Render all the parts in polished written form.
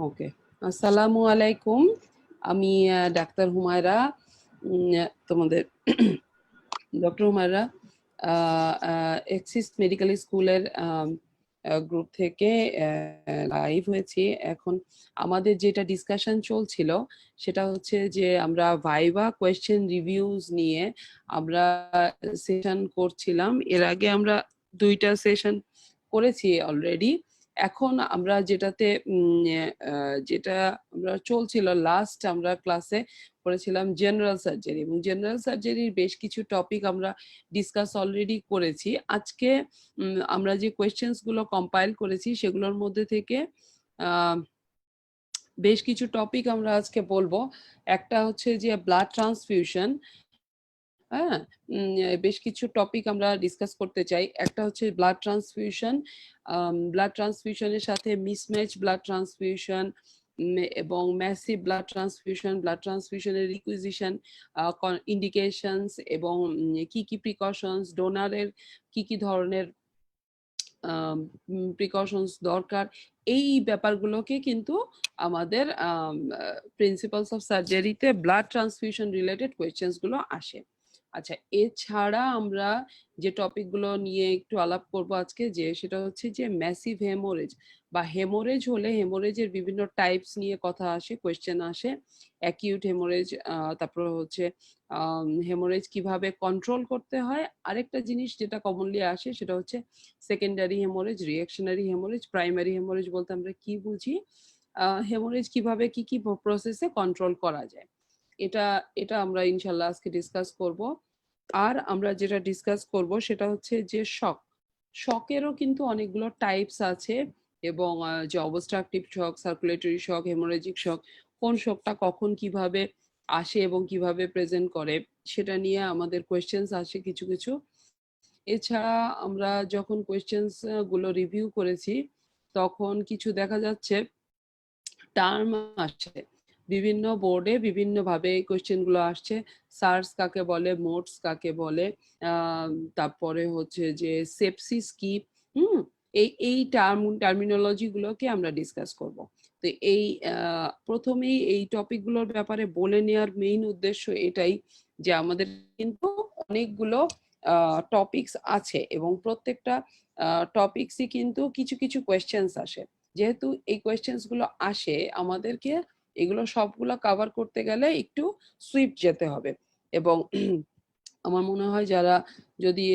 ওকে, আসসালামু আলাইকুম। আমি ডাক্তার হুমায়রা, তোমাদের ডক্টর হুমায়রা এক্সিস মেডিকেল স্কুলের গ্রুপ থেকে লাইভ হয়েছি। এখন আমাদের যেটা ডিসকাশন চলছিল সেটা হচ্ছে যে আমরা ভাইভা কোয়েশ্চেন রিভিউজ নিয়ে আমরা সেশন করছিলাম। এর আগে আমরা 2টা সেশন করেছি অলরেডি। এখন আমরা যেটা আমরা চলছিল লাস্ট আমরা ক্লাসে করেছিলাম জেনারেল সার্জারি, এবং জেনারেল সার্জারির বেশ কিছু টপিক আমরা ডিসকাস অলরেডি করেছি। আজকে আমরা যে কোয়েশ্চেন্স গুলো কম্পাইল করেছি সেগুলোর মধ্যে থেকে বেশ কিছু টপিক আমরা আজকে বলবো। একটা হচ্ছে যে ব্লাড ট্রান্সফিউশন, হ্যাঁ, বেশ কিছু টপিক আমরা ডিসকাস করতে চাই। একটা হচ্ছে ব্লাড ট্রান্সফিউশনের সাথে মিসম্যাচ ব্লাড ট্রান্সফিউশন এবং ম্যাসিভ ব্লাড ট্রান্সফিউশনের রিকুইজিশন, ইন্ডিকেশনস এবং কি কি প্রিকশনস, ডোনারের কি কি ধরনের প্রিকশনস দরকার, এই ব্যাপারগুলোকে কিন্তু আমাদের প্রিন্সিপালস অফ সার্জারিতে ব্লাড ট্রান্সফিউশন রিলেটেড কোয়েশ্চেন্স গুলো আসে। আচ্ছা, এছাড়া আমরা যে টপিকগুলো নিয়ে একটু আলাপ করব আজকে, যে সেটা হচ্ছে যে ম্যাসিভ হেমোরেজ বা হেমোরেজ হলে হেমোরেজের বিভিন্ন টাইপস নিয়ে কথা আসে, কোয়েশ্চেন আসে। অ্যাকিউট হেমোরেজ, তারপর হচ্ছে হেমোরেজ কিভাবে কন্ট্রোল করতে হয়। আরেকটা জিনিস যেটা কমনলি আসে সেটা হচ্ছে secondary haemorrhage, reactionary haemorrhage, primary haemorrhage বলতে আমরা কি বুঝি, হেমোরেজ কিভাবে কি কি প্রসেসে কন্ট্রোল করা যায়, এটা এটা আমরা ইনশাল্লাহ আজকে ডিসকাস করব। আর আমরা যেটা ডিসকাস করব সেটা হচ্ছে যে শকেরও কিন্তু অনেকগুলো টাইপস আছে, এবং যে অবস্ট্রাকটিভ শক, সার্কুলেটরি শক, হেমোরেজিক শক, কোন শকটা কখন কিভাবে আসে এবং কিভাবে প্রেজেন্ট করে সেটা নিয়ে আমাদের কোয়েশ্চেন্স আসে কিছু কিছু। এছাড়া আমরা যখন কোয়েশ্চেন্স গুলো রিভিউ করেছি তখন কিছু দেখা যাচ্ছে টার্ম আসছে, বিভিন্ন বোর্ডে বিভিন্ন ভাবে এই কোয়েশ্চেন গুলো আসছে। সার্স কাকে বলে, মোডস কাকে বলে, তারপরে হচ্ছে যে সেপসিস কি, এই টার্মিনোলজি গুলোকে আমরা ডিসকাস করব। তো এই প্রথমেই এই টপিক গুলোর ব্যাপারে বলে নেওয়ার মেইন উদ্দেশ্য এটাই যে আমাদের কিন্তু অনেকগুলো টপিকস আছে এবং প্রত্যেকটা টপিকসই কিন্তু কিছু কিছু কোয়েশ্চেন্স আসে। যেহেতু এই কোয়েশ্চেন্স গুলো আসে, আমাদেরকে এগুলো সবগুলো কভার করতে গেলে একটু সুইফট যেতে হবে। এবং আমার মনে হয় যারা যদি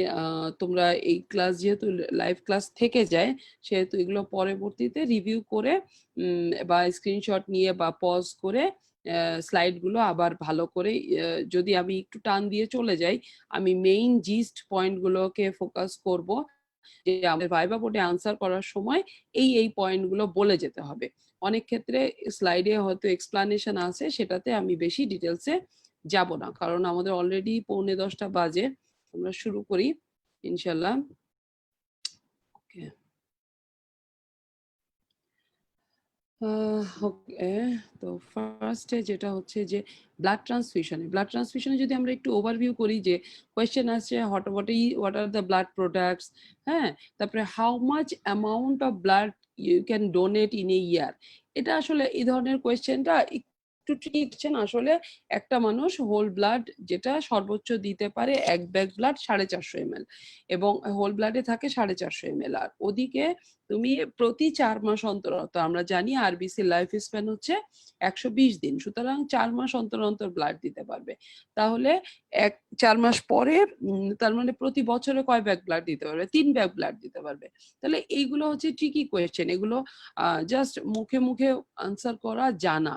তোমরা এই ক্লাস যেহেতু লাইভ ক্লাস থেকে যায়, সেহেতু এগুলো পরবর্তীতে রিভিউ করে বা স্ক্রিনশট নিয়ে বা পজ করে স্লাইড গুলো আবার ভালো করে, যদি আমি একটু টান দিয়ে চলে যাই, আমি মেইন জিস্ট পয়েন্ট গুলোকে ফোকাস করব যে আমাদের ভাইবা বোর্ডে আনসার করার সময় এই পয়েন্ট গুলো বলে যেতে হবে। অনেক ক্ষেত্রে স্লাইডে হয়তো এক্সপ্লানেশন আছে, সেটাতে আমি বেশি ডিটেলসে যাব না, কারণ আমাদের অলরেডি 9:45 বাজে। আমরা শুরু করি ইনশাল্লাহ। ওকে, তো ফার্স্টে যেটা হচ্ছে যে ব্লাড ট্রান্সফিউশনে যদি আমরা একটু ওভারভিউ করি, যে কোয়েশ্চেন আছে what are the blood products, হ্যাঁ, তারপরে how much amount of blood you can donate in a year. এটা আসলে এই ধরনের কোয়েশ্চেনটা একটু ট্রিকি কোয়েশ্চেন। আসলে একটা মানুষ হোল ব্লাড যেটা সর্বোচ্চ দিতে পারে, 1 ব্যাগ ব্লাড 450 ml, এবং হোল ব্লাডে থাকে 450 ml। আর ওদিকে তুমি প্রতি 4 মাস অন্তর অন্তর, আমরা জানি আরবিসি লাইফ স্প্যান হচ্ছে 120 দিন, সুতরাং 4 মাস অন্তর অন্তর ব্লাড দিতে পারবে। তাহলে 4 মাস পরে তার মানে প্রতি বছরে কয় ব্যাগ ব্লাড দিতে পারবে? 3 ব্যাগ ব্লাড দিতে পারবে। তাহলে এইগুলো হচ্ছে ট্রিকি কোয়েশ্চেন, এগুলো জাস্ট মুখে মুখে আনসার করা জানা।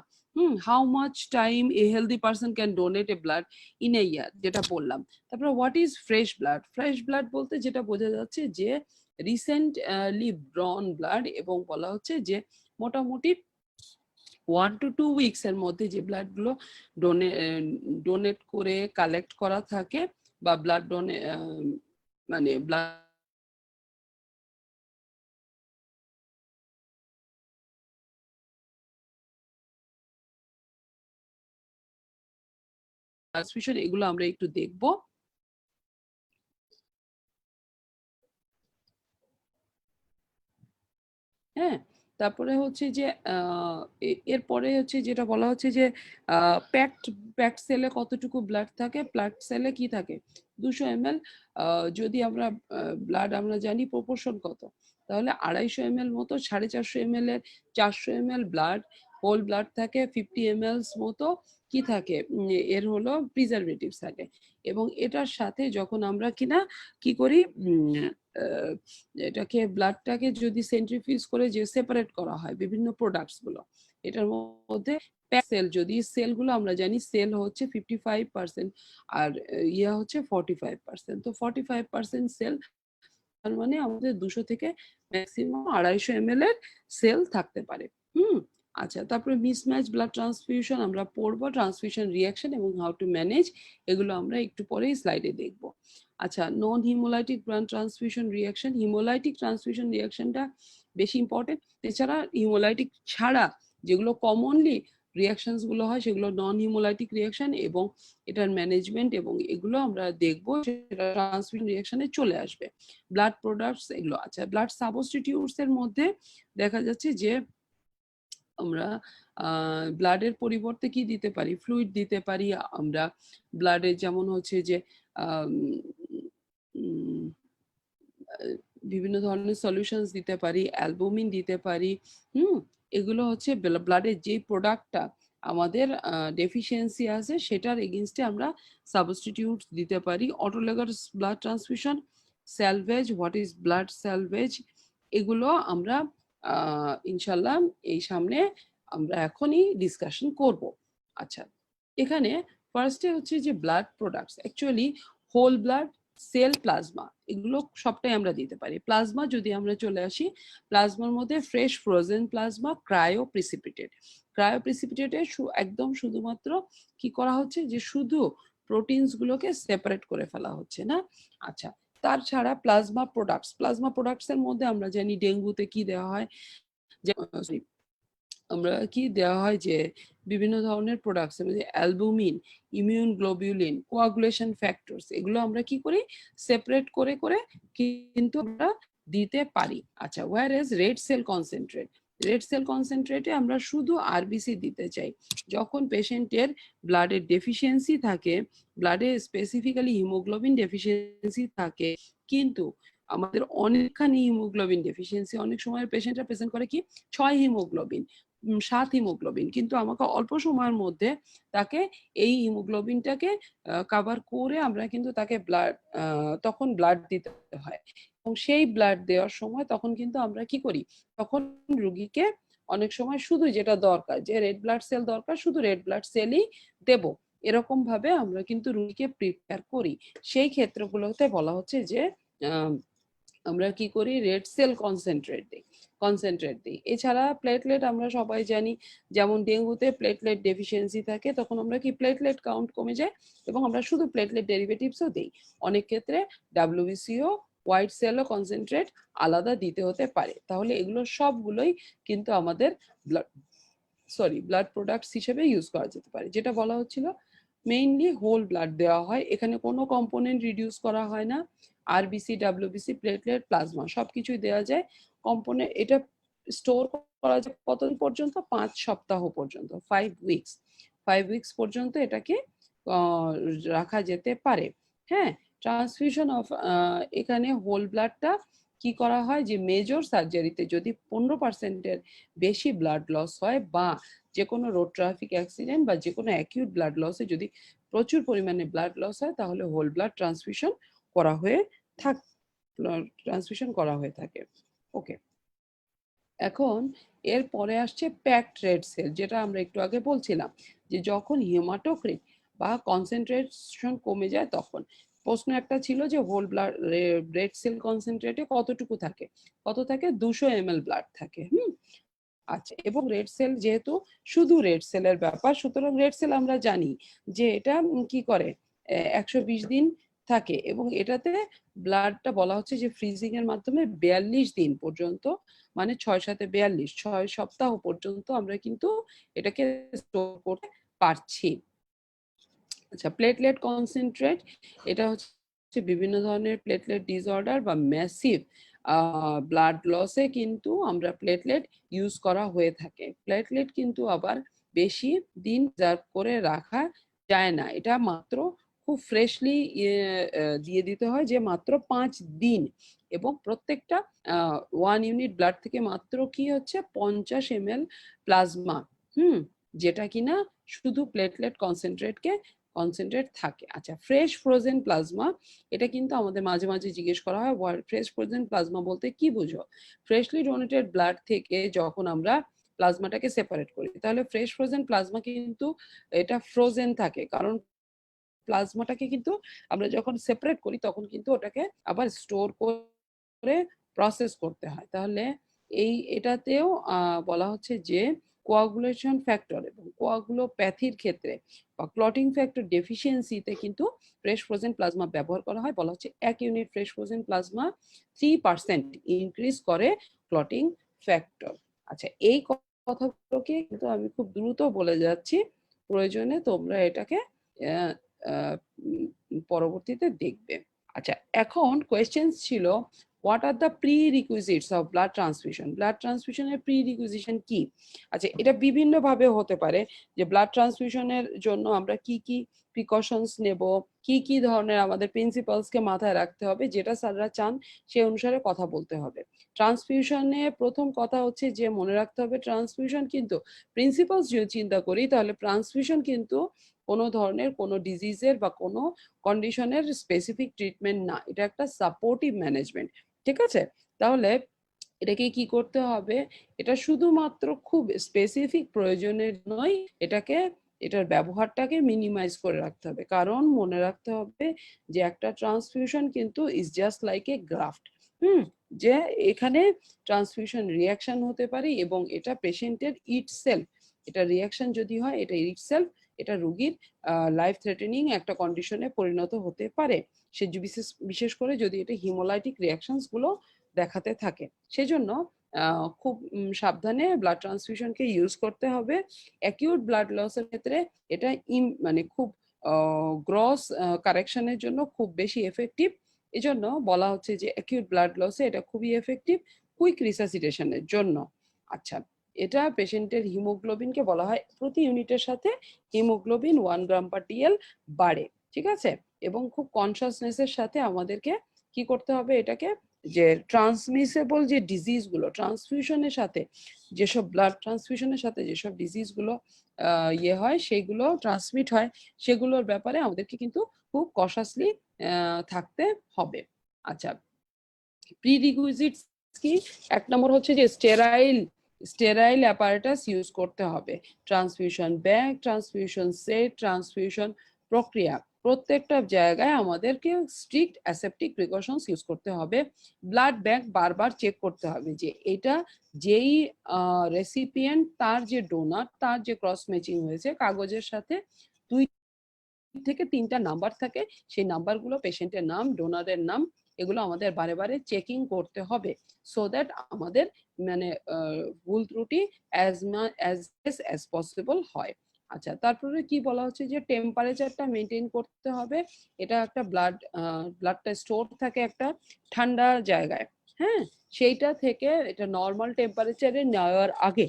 How much time a healthy person can donate a blood in a year, যেটা বললাম। তারপরে what is fresh blood? Fresh blood বলতে যেটা বোঝা যাচ্ছে যে রিসেন্টলি ড্রন ব্লাড, এবং বলা হচ্ছে যে মোটামুটি 1 to 2 উইকস এর মধ্যে যে ব্লাড গুলো ডোনেট করে কালেক্ট করা থাকে বা ব্লাড মানে ব্লাড ট্রান্সফিউশন, এগুলো আমরা একটু দেখব। হ্যাঁ, তারপরে হচ্ছে যে এরপরে হচ্ছে যেটা বলা হচ্ছে যে প্যাকড প্যাকড সেলে কতটুকু ব্লাড থাকে, প্যাকড সেলে কি থাকে 200 ml। যদি আমরা ব্লাড আমরা জানি প্রপোর্শন কত, তাহলে 250 ml মতো 450 ml এর 400 ml ব্লাড, হোল ব্লাড থাকে 50 ml মতো কি থাকে এর হলো প্রিজারভেটিভস থাকে। এবং এটার সাথে যখন আমরা কিনা কি করি এটাকে ব্লাডটাকে যদি সেন্ট্রিফিউজ করে যে সেপারেট করা হয় বিভিন্ন প্রোডাক্টস গুলো, এটার মধ্যে সেল, যদি সেলগুলো আমরা জানি সেল হচ্ছে 55% আর ইয়া হচ্ছে 45%, তো 45% সেল, তার মানে আমাদের 200 থেকে ম্যাক্সিমাম 250 ml এর সেল থাকতে পারে। আচ্ছা, তারপরে মিসম্যাচ ব্লাড ট্রান্সফিউশন আমরা পড়বো, ট্রান্সফিউশন রিয়াকশন এবং হাউ টু ম্যানেজ, এগুলো আমরা একটু পরেই স্লাইডে দেখব। আচ্ছা, non haemolytic blood transfusion reaction, haemolytic transfusion রিয়াকশনটা বেশি ইম্পর্টেন্ট। এছাড়া হিমোলাইটিক ছাড়া যেগুলো কমনলি রিয়াকশনস গুলো হয় সেগুলো নন হিমোলাইটিক রিয়াকশন, এবং এটার ম্যানেজমেন্ট এবং এগুলো আমরা দেখবো, সেটা ট্রান্সফিউশন রিয়াকশনে চলে আসবে। ব্লাড প্রোডাক্টস এগুলো। আচ্ছা, ব্লাড সাবস্টিটিউটস এর মধ্যে দেখা যাচ্ছে যে আমরা ব্লাডের পরিবর্তে কি দিতে পারি, ফ্লুইড দিতে পারি আমরা ব্লাডে, যেমন হচ্ছে যে বিভিন্ন ধরনের সলিউশনস দিতে পারি, অ্যালবুমিন দিতে পারি। এগুলো হচ্ছে ব্লাডের যে প্রোডাক্টটা আমাদের ডেফিসিয়েন্সি আছে সেটার এগেইনস্টে আমরা সাবস্টিটিউট দিতে পারি। Autologous blood transfusion, salvage, what is blood salvage, এগুলো আমরা ইনশাল্লাহ এই সামনে আমরা এখনই ডিসকাশন করব। আচ্ছা, এখানে ফার্স্টে হচ্ছে যে blood products, actually whole blood, cell, plasma, এগুলো সবটাই আমরা দিতে পারি। প্লাজমা যদি আমরা চলে আসি, প্লাজমার মধ্যে fresh frozen plasma, cryo precipitated. Cryo প্রিসিপিটেডে একদম শুধুমাত্র কি করা হচ্ছে যে শুধু প্রোটিনস গুলোকে সেপারেট করে ফেলা হচ্ছে না। আচ্ছা, তার ছাড়া প্লাজমা প্রোডাক্টস, প্লাজমা প্রোডাক্টস এর মধ্যে আমরা জানি ডেঙ্গুতে কি দেওয়া হয়, যে আমরা কি দেওয়া হয় যে বিভিন্ন ধরনের products, albumin, immune globulin, coagulation factors, এগুলো আমরা কি করি সেপারেট করে করে কিন্তু আমরা দিতে পারি। আচ্ছা, whereas red cell concentrate, red cell কনসেন্ট্রেটে আমরা শুধু আরবিসি দিতে চাই যখন পেশেন্টের ব্লাডের ডেফিসিয়েন্সি থাকে, ব্লাডে স্পেসিফিক্যালি হিমোগ্লোবিন ডেফিসিয়েন্সি থাকে, কিন্তু আমাদের অনেকখানি হিমোগ্লোবিন ডেফিসিয়েন্সি, অনেক সময় পেশেন্টরা প্রেজেন্ট করে কি 6 হিমোগ্লোবিন, 7 হিমোগ্লোবিন, কিন্তু আমাকে অল্প সময়ের মধ্যে তাকে এই হিমোগ্লোবিনটাকে কাভার করে আমরা কিন্তু তাকে ব্লাড, তখন ব্লাড দিতে হয়। এবং সেই ব্লাড দেওয়ার সময় তখন কিন্তু আমরা কি করি, তখন রুগীকে অনেক সময় শুধু যেটা দরকার, যে রেড ব্লাড সেল দরকার, শুধু রেড ব্লাড সেলই দেব, এরকম ভাবে আমরা কিন্তু রুগীকে প্রিপেয়ার করি। সেই ক্ষেত্রগুলোতে বলা হচ্ছে যে আমরা কি করি, রেড সেল কনসেন্ট্রেট দিই। এছাড়া প্লেটলেট আমরা সবাই জানি, যেমন ডেঙ্গুতে প্লেটলেট ডেফিসিয়েন্সি থাকে, তখন আমরা কি প্লেটলেট কাউন্ট কমে যায় এবং আমরা শুধু প্লেটলেট ডেরিভেটিভসও দিই। অনেক ক্ষেত্রে ডাব্লিউবিসিও হোয়াইট সেলও কনসেন্ট্রেট আলাদা দিতে হতে পারে। তাহলে এগুলো সবগুলোই কিন্তু আমাদের ব্লাড প্রোডাক্টস হিসেবে ইউজ করা যেতে পারে। যেটা বলা হচ্ছিল মেইনলি হোল ব্লাড দেওয়া হয়, এখানে কোনো কম্পোনেন্ট রিডিউস করা হয় না। আরবিসি, ডাব্লিউবিসি, প্লেটলেট, প্লাজমা সবকিছুই দেওয়া যায়। কম্পোনেন্ট এটা স্টোর করা যায় কতদিন পর্যন্ত, 5 সপ্তাহ পর্যন্ত, 5 উইকস, 5 উইকস পর্যন্ত এটাকে রাখা যেতে পারে। হ্যাঁ, ট্রান্সফিউশন অফ, এখানে হোল ব্লাডটা কি করা হয় যে মেজর সার্জারিতে যদি 15%-এর বেশি ব্লাড লস হয়, বা যে কোনো রোড ট্রাফিক অ্যাক্সিডেন্ট বা যে কোনো অ্যাকিউট ব্লাড লসে যদি প্রচুর পরিমাণে ব্লাড লস হয়, তাহলে হোল ব্লাড ট্রান্সফিউশন করা হয়ে থাকে। ওকে, এখন এর পরে আসছে প্যাকড রেড সেল, যেটা আমরা একটু আগে বলছিলাম যে যখন হিমাটোক্রিট বা কনসেন্ট্রেশন কমে যায় তখন। প্রশ্ন একটা ছিল যে হোল ব্লাড রেড সেল কনসেন্ট্রেটে কতটুকু থাকে, কত থাকে, 200 ml ব্লাড থাকে। আচ্ছা, এবং রেড সেল যেহেতু শুধু রেড সেলের ব্যাপার, সুতরাং রেড সেল আমরা জানি যে এটা কি করে 120 দিন থাকে, এবং এটাতে ব্লাডটা বলা হচ্ছে যে ফ্রিজিং এর মাধ্যমে 42 দিন পর্যন্ত, মানে 6 × 7 = 42, 6 সপ্তাহ পর্যন্ত আমরা কিন্তু এটাকে স্টোর করতে পারছি। আচ্ছা, প্লেটলেট কনসেন্ট্রেট, এটা হচ্ছে বিভিন্ন ধরনের প্লেটলেট ডিসঅর্ডার বা ম্যাসিভ ব্লাড লসে কিন্তু আমরা প্লেটলেট ইউজ করা হয়ে থাকে। প্লেটলেট কিন্তু আবার বেশি দিন প্রিজার্ভ করে রাখা যায় না, এটা মাত্র খুব ফ্রেশলি দিয়ে দিতে হয় যে মাত্র 5 দিন, এবং প্রত্যেকটা 1 ইউনিট ব্লাড থেকে মাত্র কি হচ্ছে 50 ml প্লাজমা, যেটা কিনা শুধু প্লেটলেট কনসেন্ট্রেট থাকে। আচ্ছা, ফ্রেশ ফ্রোজেন প্লাজমা, এটা কিন্তু আমাদের মাঝে মাঝে জিজ্ঞেস করা হয়, ফ্রেশ ফ্রোজেন প্লাজমা বলতে কি বুঝো? ফ্রেশলি ডোনেটেড ব্লাড থেকে যখন আমরা প্লাজমাটাকে সেপারেট করি, তাহলে ফ্রেশ ফ্রোজেন প্লাজমা কিন্তু এটা ফ্রোজেন থাকে, কারণ প্লাজমাটাকে কিন্তু আমরা যখন সেপারেট করি তখন কিন্তু ওটাকে আবার স্টোর করে প্রসেস করতে হয়। তাহলে এটাতেও বলা হচ্ছে যে কোয়াগুলেশন ফ্যাক্টর এবং কোয়াগুলোপ্যাথির ক্ষেত্রে বা ক্লটিং ফ্যাক্টর ডেফিসিয়েন্সিতে কিন্তু ফ্রেশ ফ্রোজেন প্লাজমা ব্যবহার করা হয়। বলা হচ্ছে 1 unit fresh frozen plasma 3% increase করে ক্লটিং ফ্যাক্টর। আচ্ছা, এই কথাগুলোকে কিন্তু আমি খুব দ্রুত বলে যাচ্ছি, প্রয়োজনে তোমরা এটাকে পরবর্তীতে দেখবে। আচ্ছা, এখন কোয়েশ্চেন ছিল what are the prerequisites of blood transfusion. Blood ট্রান্সফিউশনের প্রি রিকুইজিশন কি? আচ্ছা, এটা বিভিন্ন ভাবে হতে পারে যে ব্লাড ট্রান্সফিউশনের জন্য আমরা কি কি প্রিকশনস নেব, কি কি ধরনের আমাদের প্রিন্সিপালসকে মাথায় রাখতে হবে, যেটা স্যাররা চান সে অনুসারে কথা বলতে হবে। ট্রান্সফিউশনে প্রথম কথা হচ্ছে যে মনে রাখতে হবে ট্রান্সফিউশন কিন্তু প্রিন্সিপালস যদি চিন্তা করি তাহলে ট্রান্সফিউশন কিন্তু কোনো ধরনের কোনো ডিজিজের বা কোনো কন্ডিশনের স্পেসিফিক ট্রিটমেন্ট না, এটা একটা সাপোর্টিভ ম্যানেজমেন্ট। ঠিক আছে, তাহলে এটাকে কি করতে হবে, এটা শুধুমাত্র খুব স্পেসিফিক প্রয়োজনের নয়, এটার ব্যবহারটাকে মিনিমাইজ করে রাখতে হবে। কারণ মনে রাখতে হবে যে একটা ট্রান্সফিউশন কিন্তু is just like A graft, যে এখানে ট্রান্সফিউশন রিয়াকশন হতে পারে এবং এটা পেশেন্টের ইটসেলফ, এটা রিয়াকশন যদি হয় এটা ইটসেলফ এটা রোগীর লাইফ থ্রেটেনিং একটা কন্ডিশনে পরিণত হতে পারে, সে বিশেষ করে যদি এটা হিমোলাইটিক রিয়াকশনস গুলো দেখাতে থাকে। সেজন্য খুব সাবধানে ব্লাড ট্রান্সফিউশনকে ইউজ করতে হবে। অ্যাকিউট ব্লাড লসের ক্ষেত্রে এটা মানে খুব গ্রস কারেকশনের জন্য খুব বেশি এফেক্টিভ। এজন্য বলা হচ্ছে যে অ্যাকিউট ব্লাড লসে এটা খুবই এফেক্টিভ কুইক রিসাসিটেশনের জন্য। আচ্ছা, এটা পেশেন্টের হিমোগ্লোবিনকে বলা হয় প্রতি ইউনিটের সাথে হিমোগ্লোবিন 1 গ্রাম/dl বাড়ে, ঠিক আছে, এবং খুব কনসাসনেসের সাথে আমাদেরকে কি করতে হবে, এটাকে যে ট্রান্সমিসেবল যে ডিজিজগুলো ট্রান্সফিউশনের সাথে, যেসব ব্লাড ট্রান্সফিউশনের সাথে যেসব ডিজিজগুলো হয় সেইগুলো ট্রান্সমিট হয়, সেগুলোর ব্যাপারে আমাদেরকে কিন্তু খুব কশাসলি থাকতে হবে। আচ্ছা, প্রিরিকুইজিটস কি? 1 নম্বর হচ্ছে যে স্টেরাইল অ্যাপারেটাস ইউজ করতে হবে। Transfusion bag, transfusion set, transfusion প্রক্রিয়া প্রত্যেকটা জায়গায় আমাদেরকে স্ট্রিক্ট অ্যাসেপ্টিক প্রিকশনস ইউজ করতে হবে। ব্লাড ব্যাংক বারবার চেক করতে হবে যে এটা যেই রেসিপিয়েন্ট তার যে ডোনার তার যে ক্রস ম্যাচিং হয়েছে কাগজের সাথে 2 থেকে 3টা নাম্বার থাকে, সেই নাম্বারগুলো পেশেন্টের নাম, ডোনারের নাম, এগুলো আমাদের বারে বারে চেকিং করতে হবে, সো দ্যাট আমাদের মানে ভুল ত্রুটি অ্যাজ পসিবল হয়। আচ্ছা, তারপরে কি বলা হচ্ছে যে টেম্পারেচারটা মেনটেন করতে হবে। এটা একটা ব্লাডটা স্টোর থাকে একটা ঠান্ডা জায়গায়, হ্যাঁ, সেইটা থেকে এটা নর্মাল টেম্পারেচারে নেওয়ার আগে,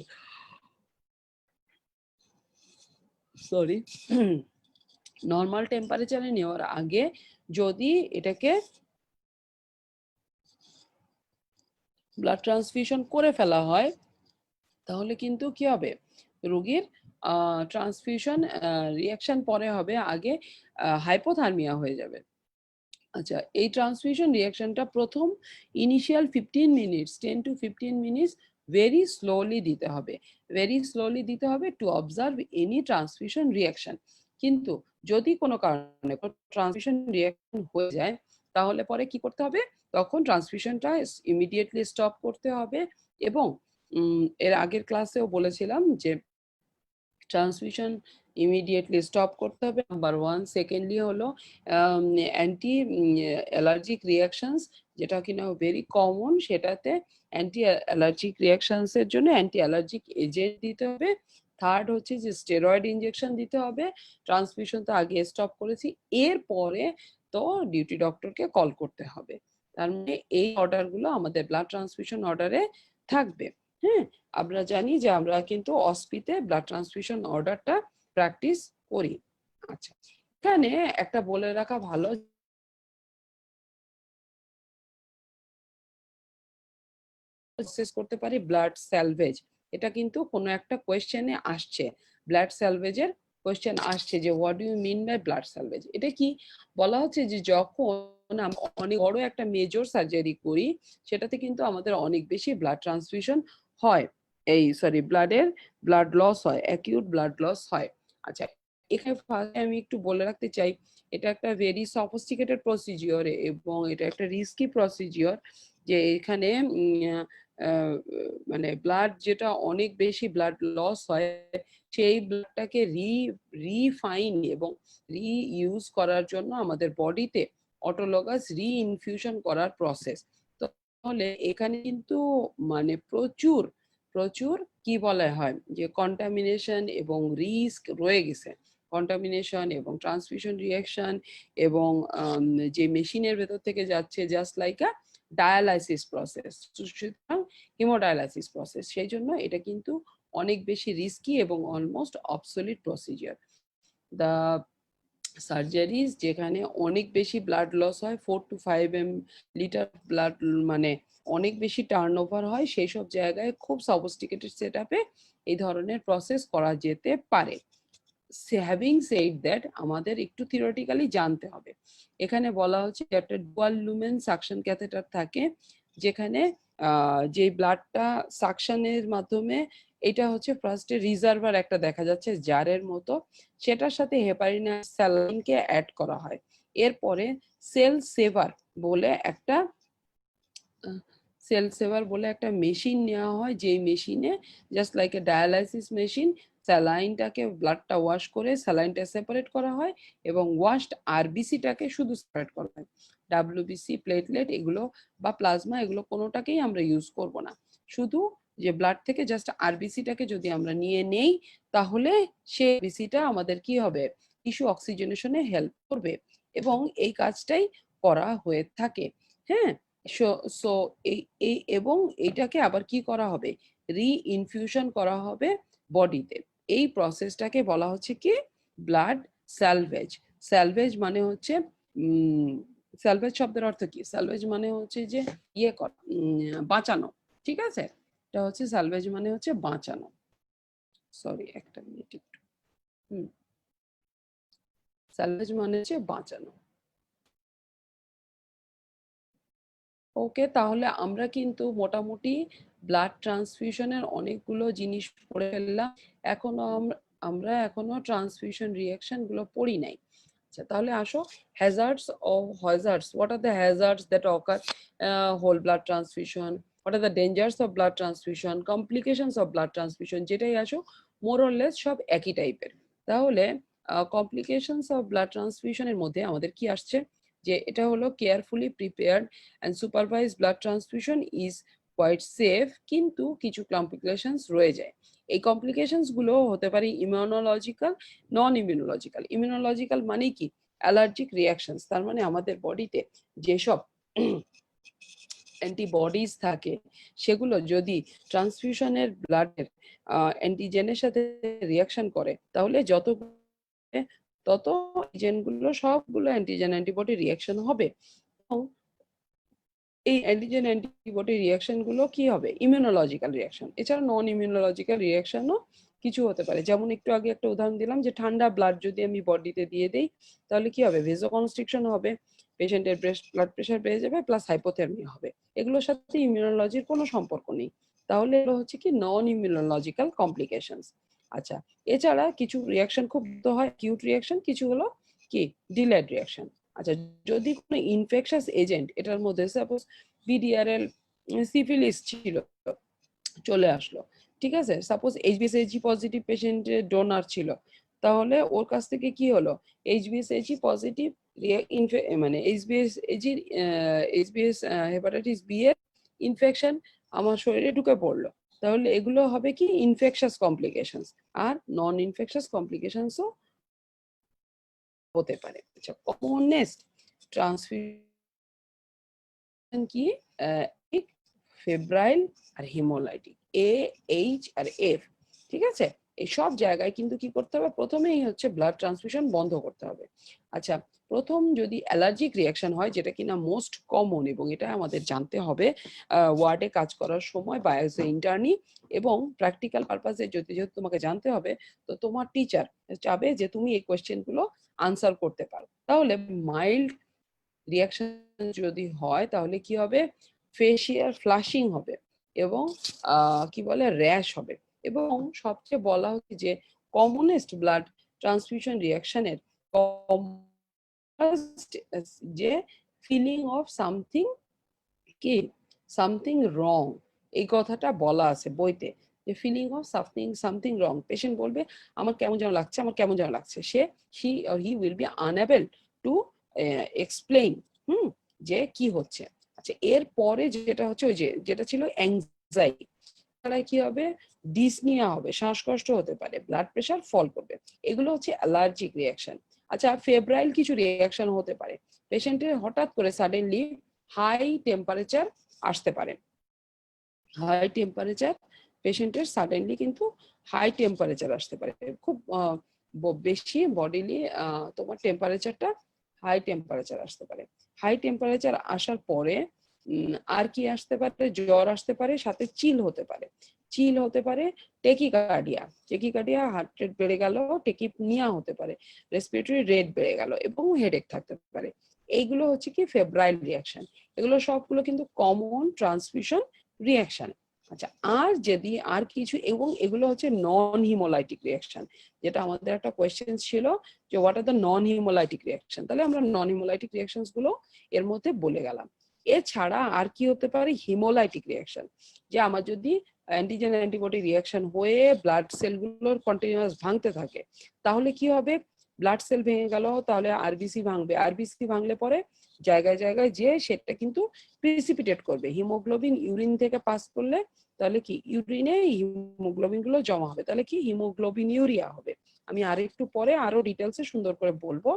সরি, নর্মাল টেম্পারেচারে নেওয়ার আগে যদি এটাকে ব্লাড ট্রান্সফিউশন করে ফেলা হয় তাহলে কিন্তু কি হবে, রোগীর ট্রান্সফিউশন রিয়াকশন পরে হবে, আগে হাইপোথার্মিয়া হয়ে যাবে। আচ্ছা, এই ট্রান্সফিউশন রিয়াকশনটা প্রথম initial 10 to 15 minutes very slowly দিতে হবে, to observe any transfusion reaction. কিন্তু যদি কোনো কারণে ট্রান্সফিউশন রিয়াকশন হয়ে যায় তাহলে পরে কি করতে হবে, তখন ট্রান্সফিউশনটা ইমিডিয়েটলি স্টপ করতে হবে। এবং এর আগের ক্লাসেও বলেছিলাম যে ট্রান্সমিশন ইমিডিয়েটলি স্টপ করতে হবে, নাম্বার 1। সেকেন্ডলি হলো অ্যান্টি অ্যালার্জিক রিয়াকশনস, যেটা কিনা ভেরি কমন, সেটাতে অ্যান্টি অ্যালার্জিক রিয়াকশনসের জন্য অ্যান্টি অ্যালার্জিক এজেন্ট দিতে হবে। থার্ড হচ্ছে যে স্টেরয়েড ইনজেকশন দিতে হবে। ট্রান্সমিশন তো আগে স্টপ করেছি, এরপরে তো ডিউটি ডক্টরকে কল করতে হবে। তার মানে এই অর্ডারগুলো আমাদের ব্লাড ট্রান্সফিউশন অর্ডারে থাকবে। হ্যাঁ, আমরা জানি যে আমরা কিন্তু অস্পিতে ব্লাড ট্রান্সফিউশন অর্ডারটা প্র্যাকটিস করি। আচ্ছা, এখানে একটা বলে রাখা ভালো, প্রসেস করতে পারি ব্লাড স্যালভেজ। এটা কিন্তু কোনো একটা কোয়েশ্চেনে আসছে, ব্লাড স্যালভেজের কোয়েশ্চেন আসছে যে what do you mean by blood salvage. এটা কি বলা হচ্ছে যে যখন আমরা অনেক বড় একটা মেজর সার্জারি করি, সেটাতে কিন্তু আমাদের অনেক বেশি ব্লাড ট্রান্সফিউশন হয়, এই সরি ব্লাড লস হয়, অ্যাকিউট ব্লাড লস হয়। আচ্ছা, এখানে ফার্স্টে আমি একটু বলে রাখতে চাই, এটা একটা ভেরি সফিস্টিকেটেড প্রসিজিওর এবং এটা একটা রিস্কি প্রসিজিওর, যে এখানে মানে ব্লাড যেটা অনেক বেশি ব্লাড লস হয়, সেই ব্লাডটাকে রিফাইন এবং রিইউজ করার জন্য আমাদের বডিতে অটোলগাস রিইনফিউশন করার প্রসেস। তাহলে এখানে কিন্তু মানে প্রচুর প্রচুর কি বলা হয় যে কন্টামিনেশন এবং রিস্ক রয়ে গেছে। কন্টামিনেশন এবং ট্রান্সফিউশন রিয়াকশন এবং যে মেশিনের ভেতর থেকে যাচ্ছে জাস্ট লাইক আ ডায়ালাইসিস প্রসেস, সুতরাং হিমোডায়ালাইসিস প্রসেস, সেই জন্য এটা কিন্তু অনেক বেশি রিস্কি এবং almost obsolete procedure. The surgeries যেখানে অনেক বেশি ব্লাড লস হয়, 4 to 5 লিটার ব্লাড, মানে অনেক বেশি টার্ন ওভার হয়, সেই সব জায়গায় খুব সফিস্টিকেটেড সেট আপে এই ধরনের প্রসেস করা যেতে পারে। হ্যাভিং সেড দ্যাট, আমাদের একটু থিওরিটিক্যালি জানতে হবে। এখানে বলা হচ্ছে একটা ডুয়াল লুমেন সাকশন ক্যাথেটার থাকে, যেখানে যে ব্লাডটা সাকশনের মাধ্যমে, এটা হচ্ছে ফার্স্টে রিজার্ভার একটা দেখা যাচ্ছে জারের মতো, সেটার সাথে হেপারিনাস স্যালাইনকে অ্যাড করা হয়। এরপরে সেল সেভার বলে একটা মেশিন নেওয়া হয়, যেই মেশিনে just like a dialysis machine, স্যালাইনটাকে ব্লাডটা ওয়াশ করে স্যালাইনটা সেপারেট করা হয় এবং ওয়াশড আরবিসিটাকে শুধু সেপারেট করা হয়। ডাব্লিউবিসি, প্লেটলেট এগুলো বা প্লাজমা এগুলো কোনোটাকেই আমরা ইউজ করব না, শুধু যে ব্লাড থেকে জাস্ট আরবিসিটাকে যদি আমরা নিয়ে নেই, তাহলে সেই আরবিসিটা আমাদের কি হবে, টিস্যু অক্সিজেনেশনে হেল্প করবে এবং এই কাজটাই করা হয়ে থাকে। হ্যাঁ, সো সো এই এবং এইটাকে আবার কি করা হবে, রিইনফিউশন করা হবে বডিতে। এই প্রসেসটাকে বলা হচ্ছে কি ব্লাড স্যালভেজ। স্যালভেজ মানে হচ্ছে স্যালভেজ শব্দের অর্থ কি, স্যালভেজ মানে হচ্ছে যে ইয়ে করা, বাঁচানো। ঠিক আছে, এটা হচ্ছে স্যালভেজ মানে হচ্ছে বাঁচানো। সরি একটা মিনিট একটু, স্যালভেজ মানে হচ্ছে বাঁচানো। ওকে, তাহলে আমরা কিন্তু মোটামুটি ব্লাড ট্রান্সফিউশনের অনেকগুলো জিনিস পড়ে ফেললাম। এখনো আমরা এখনো ট্রান্সফিউশন রিঅ্যাকশন গুলো পড়ি নাই। আচ্ছা, তাহলে আসো, হ্যাজার্ডস ও hazards, what are the hazards that occur whole blood transfusion, what are the dangers of blood transfusion, complications of blood transfusion, যেটাই আসো মোর অর লেস সব একই টাইপের। তাহলে কমপ্লিকেশনস অফ ব্লাড ট্রান্সফিউশনের মধ্যে আমাদের কি আসছে, যে এটা হলো carefully prepared and supervised blood transfusion is quite safe, কিন্তু কিছু কমপ্লিকেশনস রয়ে যায়। এই কমপ্লিকেশনস গুলো হতে পারে ইমিউনোলজিক্যাল, নন ইমিউনোলজিক্যাল। ইমিউনোলজিক্যাল মানে কি, অ্যালার্জিক রিয়াকশনস, তার মানে আমাদের বডিতে যেসব অ্যান্টিবডিজ থাকে, সেগুলো যদি ট্রান্সফিউশনের ব্লাডের অ্যান্টিজেনের সাথে রিয়াকশন করে, তাহলে তত জেনগুলো সবগুলো অ্যান্টিজেন অ্যান্টিবডি রিয়াকশন হবে এবং এই অ্যান্টিজেন অ্যান্টিবডি রিয়াকশন গুলো কি হবে, ইমিউনোলজিক্যাল রিয়াকশন। এছাড়া নন ইমিউনোলজিক্যাল রিয়াকশনও কিছু হতে পারে, যেমন একটু আগে একটা উদাহরণ দিলাম যে ঠান্ডা ব্লাড যদি আমি বডিতে দিয়ে দেই, তাহলে কি হবে, ভেজোকনস্ট্রিকশন হবে, পেশেন্টের ব্লাড প্রেশার বেড়ে যাবে, প্লাস হাইপোথার্মিয়া হবে। এগুলোর সাথে ইমিউনোলজির কোনো সম্পর্ক নেই। তাহলে এগুলো হচ্ছে কি নন ইমিউনোলজিক্যাল কমপ্লিকেশনস। আচ্ছা, এছাড়া কিছু রিয়াকশন খুব হয় কিউট রিয়াকশন, কিছু হলো কি ডিলেড রিয়াকশন। আচ্ছা, যদি কোনো ইনফেকশাস এজেন্ট এটার মধ্যে, সাপোজ বিডিআরএল, সিফিলিস ছিল, চলে আসলো, ঠিক আছে, সাপোজ এইচবিএসএইচজি পজিটিভ পেশেন্টের ডোনার ছিল, তাহলে ওর কাছ থেকে কি হলো, এইচবিএসএইচজি পজিটিভ মানে এইচবিএস হেপাটাইটিস বি এর ইনফেকশন আমার শরীরে ঢুকে পড়লো, তাহলে এগুলো হবে কি ইনফেকশাস কমপ্লিকেশনস। আর নন ইনফেকশাস কমপ্লিকেশনসও হতে পারে। আচ্ছা, কমনেস্ট ট্রান্সফিউশন কি ফেব্রাইল আর haemolytic, A H R F, ঠিক আছে? এই সব জায়গায় কিন্তু কি করতে হবে, প্রথমেই হচ্ছে ব্লাড ট্রান্সফিউশন বন্ধ করতে হবে। আচ্ছা, প্রথম যদি অ্যালার্জিক রিয়াকশন হয়, যেটা কিনা মোস্ট কমন, এবং এটা আমাদের জানতে হবে ওয়ার্ডে কাজ করার সময় বা অ্যাজ এ ইন্টার্নি, এবং প্র্যাকটিক্যাল পারপাসে যদি যেহেতু তোমাকে জানতে হবে, তো তোমার টিচার চাবে যে তুমি এই কোয়েশ্চেনগুলো আনসার করতে পারো। তাহলে মাইল্ড রিয়াকশন যদি হয় তাহলে কি হবে, ফেশিয়াল ফ্লাশিং হবে, এবং কি বলে র্যাশ হবে। এবং সবচেয়ে বলা হচ্ছে যে কমনেস্ট ব্লাড ট্রান্সফিউশন রিয়াকশনের যে ফিলিং অফ সামথিং, কি সামথিং রং, এই কথাটা বলা আছে বইতে, যে feeling of something something wrong. Patient বলবে আমার কেমন যেন লাগছে, আমার কেমন যেন লাগছে, সে he or he will be unable to explain যে কি হচ্ছে। আচ্ছা, এর পরে যেটা হচ্ছে ওই যে যেটা ছিল অ্যাংজাইটি, তাহলে কি হবে, ডিসনিয়া হবে, শ্বাসকষ্ট হতে পারে, ব্লাড প্রেশার ফল করবে। এগুলো হচ্ছে অ্যালার্জিক রিয়াকশন। আচ্ছা, ফেব্রাইল কিছু রিয়াকশন হতে পারে, পেশেন্টের হঠাৎ করে সাডেনলি হাই টেম্পারেচার আসতে পারে। হাই টেম্পারেচার, পেশেন্টের সাডেনলি কিন্তু হাই টেম্পারেচার আসতে পারে, খুব বেশি বডিলি তোমার টেম্পারেচারটা হাই টেম্পারেচার আসতে পারে। হাই টেম্পারেচার আসার পরে আর কি আসতে পারে, জ্বর আসতে পারে, সাথে চিল হতে পারে। চিল হতে পারে, টেকিকার্ডিয়া, টেকিকার্ডিয়া হার্ট রেট বেড়ে গেল, টেকিপনিয়া হতে পারে, রেসপিরেটরি রেট বেড়ে গেল, এবং হেডেক থাকতে পারে। এইগুলো হচ্ছে কি ফেব্রাইল রিয়াকশন। এগুলো সবগুলো কিন্তু কমন ট্রান্সমিশন রিয়াকশন। আচ্ছা, আর যদি আর কিছু, এবং এগুলো হচ্ছে নন হিমোলাইটিক রিয়াকশন, যেটা আমাদের একটা কোয়েশ্চেন ছিল যে what are the non haemolytic reaction, তাহলে আমরা নন হিমোলাইটিক রিয়াকশন গুলো এর মধ্যে বলে গেলাম। এছাড়া আর কি হতে পারে, হিমোলাইটিক রিয়াকশন, যে আমার যদি অ্যান্টিজেন অ্যান্টিবডি রিয়াকশন হয়ে ব্লাড সেলগুলোর কন্টিনিউয়াস ভাঙতে থাকে, তাহলে কি হবে, ব্লাড সেল ভেঙে গেল, তাহলে আরবিসি ভাঙবে, আরবিসি ভাঙলে পরে জায়গায় জায়গায় যে সেটা কিন্তু প্রিসিপিটেট করবে, হিমোগ্লোবিন ইউরিন থেকে পাস করলে তাহলে কি ইউরিনে হিমোগ্লোবিন গুলো জমা হবে, তাহলে কি হিমোগ্লোবিন ইউরিয়া হবে। আমি আরেকটু পরে আরো ডিটেলসে সুন্দর করে বলবো,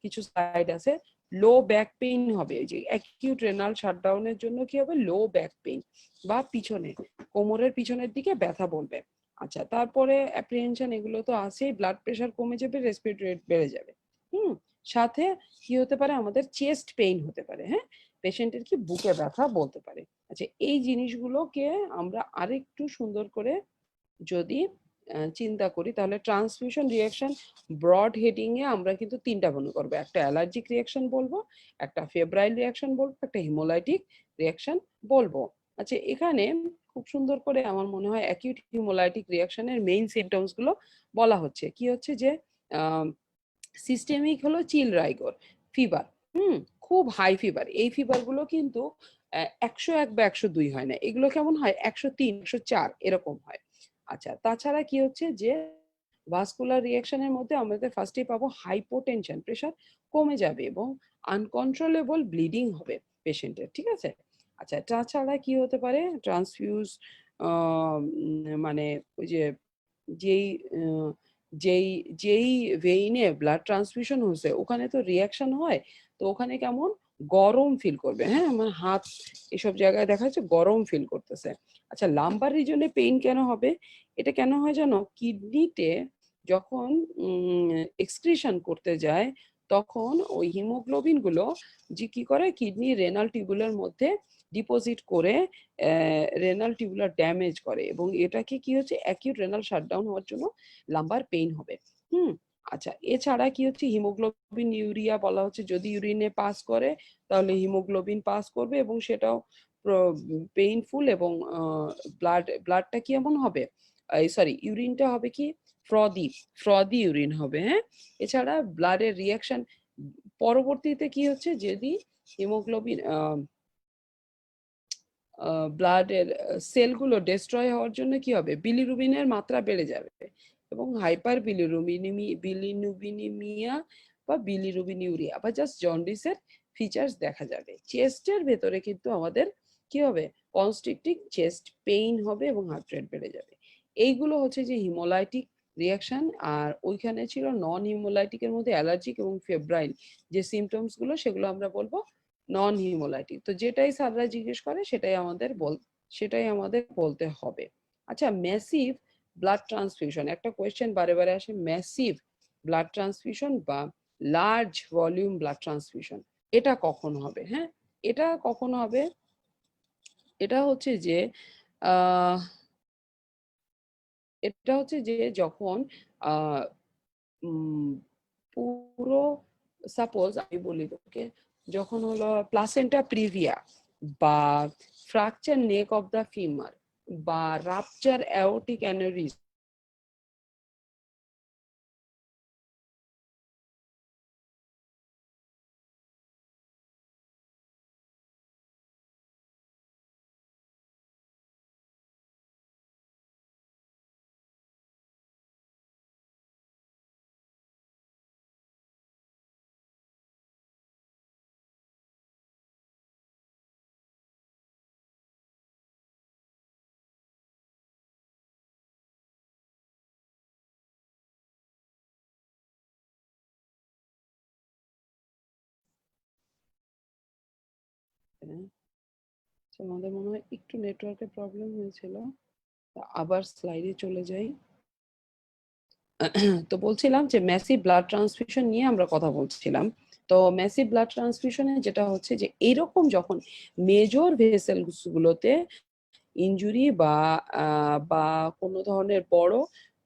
কিছু স্লাইড আছে। লো ব্যাক পেইন হবে, যে অ্যাকিউট রেনাল শাটডাউনের জন্য কি হবে, লো ব্যাক পেইন, বা পিছনে কোমরের পিছনের দিকে ব্যথা বলবে। আচ্ছা, তারপরে অ্যাপ্রিহেনশন, এগুলো তো আছেই, ব্লাড প্রেশার কমে যাবে, রেসপিরেটরি রেট বেড়ে যাবে। সাথে কি হতে পারে, আমাদের চেস্ট পেইন হতে পারে, হ্যাঁ, পেশেন্টের কি বুকে ব্যথা বলতে পারে। আচ্ছা, এই জিনিসগুলোকে আমরা আরেকটু সুন্দর করে যদি চিন্তা করি, তাহলে ট্রান্সফিউশন রিয়াকশন ব্রড হেডিং এ আমরা কিন্তু তিনটা মনে করবো, একটা অ্যালার্জিক রিয়াকশন বলবো, একটা ফেব্রাইল রিয়াকশন বলবো, একটা হিমোলাইটিক রিয়াকশন বলবো। আচ্ছা, এখানে খুব সুন্দর করে আমার মনে হয় অ্যাকিউট হিমোলাইটিক রিয়াকশনের মেইন সিমটমস গুলো বলা হচ্ছে, কি হচ্ছে যে সিস্টেমিক হলো চিল রাইগর ফিভার, খুব হাই ফিভার, এই ফিভার গুলো কিন্তু 101 বা 102 হয় না, এগুলো কেমন হয় 103 104 এরকম হয়। আচ্ছা, তাছাড়া কি হচ্ছে যে ভাস্কুলার রিয়াকশনের মধ্যে আমাদের ফার্স্টে পাবো হাইপোটেনশন, প্রেশার কমে যাবে, এবং আনকন্ট্রোলেবল ব্লিডিং হবে পেশেন্টের, ঠিক আছে? আচ্ছা, তাছাড়া কি হতে পারে, ট্রান্সফিউজ মানে ওই যে যেই যেই যেই ভেইনে ব্লাড ট্রান্সফিউশন হচ্ছে ওখানে তো রিয়াকশন হয়, তো ওখানে কেমন গরম ফিল করবে, হ্যাঁ, আমার হাত এসব জায়গায় দেখা যাচ্ছে গরম ফিল করতেছে। আচ্ছা, লাম্বার রিজনে পেইন কেন হবে, এটা কেন হয় জানো, কিডনিতে যখন এক্সক্রিশন করতে যায়, তখন ওই হিমোগ্লোবিন গুলো যে কি করে, কিডনি রেনাল টিউবুলের মধ্যে ডিপোজিট করে রেনাল টিউবুলার ড্যামেজ করে, এবং এটাকে কি হচ্ছে অ্যাকিউট রেনাল শাটডাউন হওয়ার জন্য লাম্বার পেইন হবে। আচ্ছা, এছাড়া কি হচ্ছে, হিমোগ্লোবিন ইউরিয়া বলা হচ্ছে, যদি ইউরিনে পাস করে তাহলে হিমোগ্লোবিন পাস করবে, এবং সেটাও পেইনফুল, এবং ব্লাডটা কি এমন হবে, সরি ইউরিনটা হবে কি ফ্রদি, ফ্রদি ইউরিন হবে, হ্যাঁ। এছাড়া ব্লাডের রিয়াকশন পরবর্তীতে কি হচ্ছে, যদি হিমোগ্লোবিন ব্লাডের সেলগুলো ডেস্ট্রয় হওয়ার জন্য কি হবে, বিলিরুবিনের মাত্রা বেড়ে যাবে, এবং হাইপার বিলিরুবিনিমিয়া বা বিলিরুবিনিউরিয়া বা জাস্ট জন্ডিসের ফিচার্স দেখা যাবে। চেস্টের ভেতরে কিন্তু আমাদের কি হবে, কনস্ট্রিক্টিভ চেস্ট পেইন হবে, এবং হার্ট রেট বেড়ে যাবে। এইগুলো হচ্ছে যে হিমোলাইটিক রিয়াকশন। আর ওইখানে ছিল নন হিমোলাইটিকের মধ্যে অ্যালার্জিক এবং ফেব্রাইল যে সিমটমস গুলো, সেগুলো আমরা বলবো নন হিমোলাইটিক। তো যেটাই স্যাররা জিজ্ঞেস করে সেটাই আমাদের বলতে হবে। আচ্ছা, ম্যাসিভ ব্লাড ট্রান্সফিউশন একটা কোয়েশ্চেন বারে বারে আসে, ম্যাসিভ ব্লাড ট্রান্সফিউশন বা লার্জ ভলিউম ব্লাড ট্রান্সফিউশন এটা কখন হবে? হ্যাঁ, এটা কখন হবে? এটা হচ্ছে যে আহ এটা হচ্ছে যে যখন আহ উম পুরো, সাপোজ আমি বলি তোকে, যখন হলো প্লাসেন্টা প্রিভিয়া বা fracture neck of the femur বা রাপচার অ্যাওর্টিক অ্যানেউরিজম, আমাদের মনে হয় একটু নেটওয়ার্কের প্রবলেম হয়েছিল। আবার স্লাইডে চলে যাই। তো বলছিলাম যে ম্যাসিভ ব্লাড ট্রান্সফিউশন নিয়ে আমরা কথা বলছিলাম। তো ম্যাসিভ ব্লাড ট্রান্সফিউশনে যেটা হচ্ছে যে এরকম যখন মেজর ভেসেলস গুলোতে ইনজুরি বা কোনো ধরনের বড়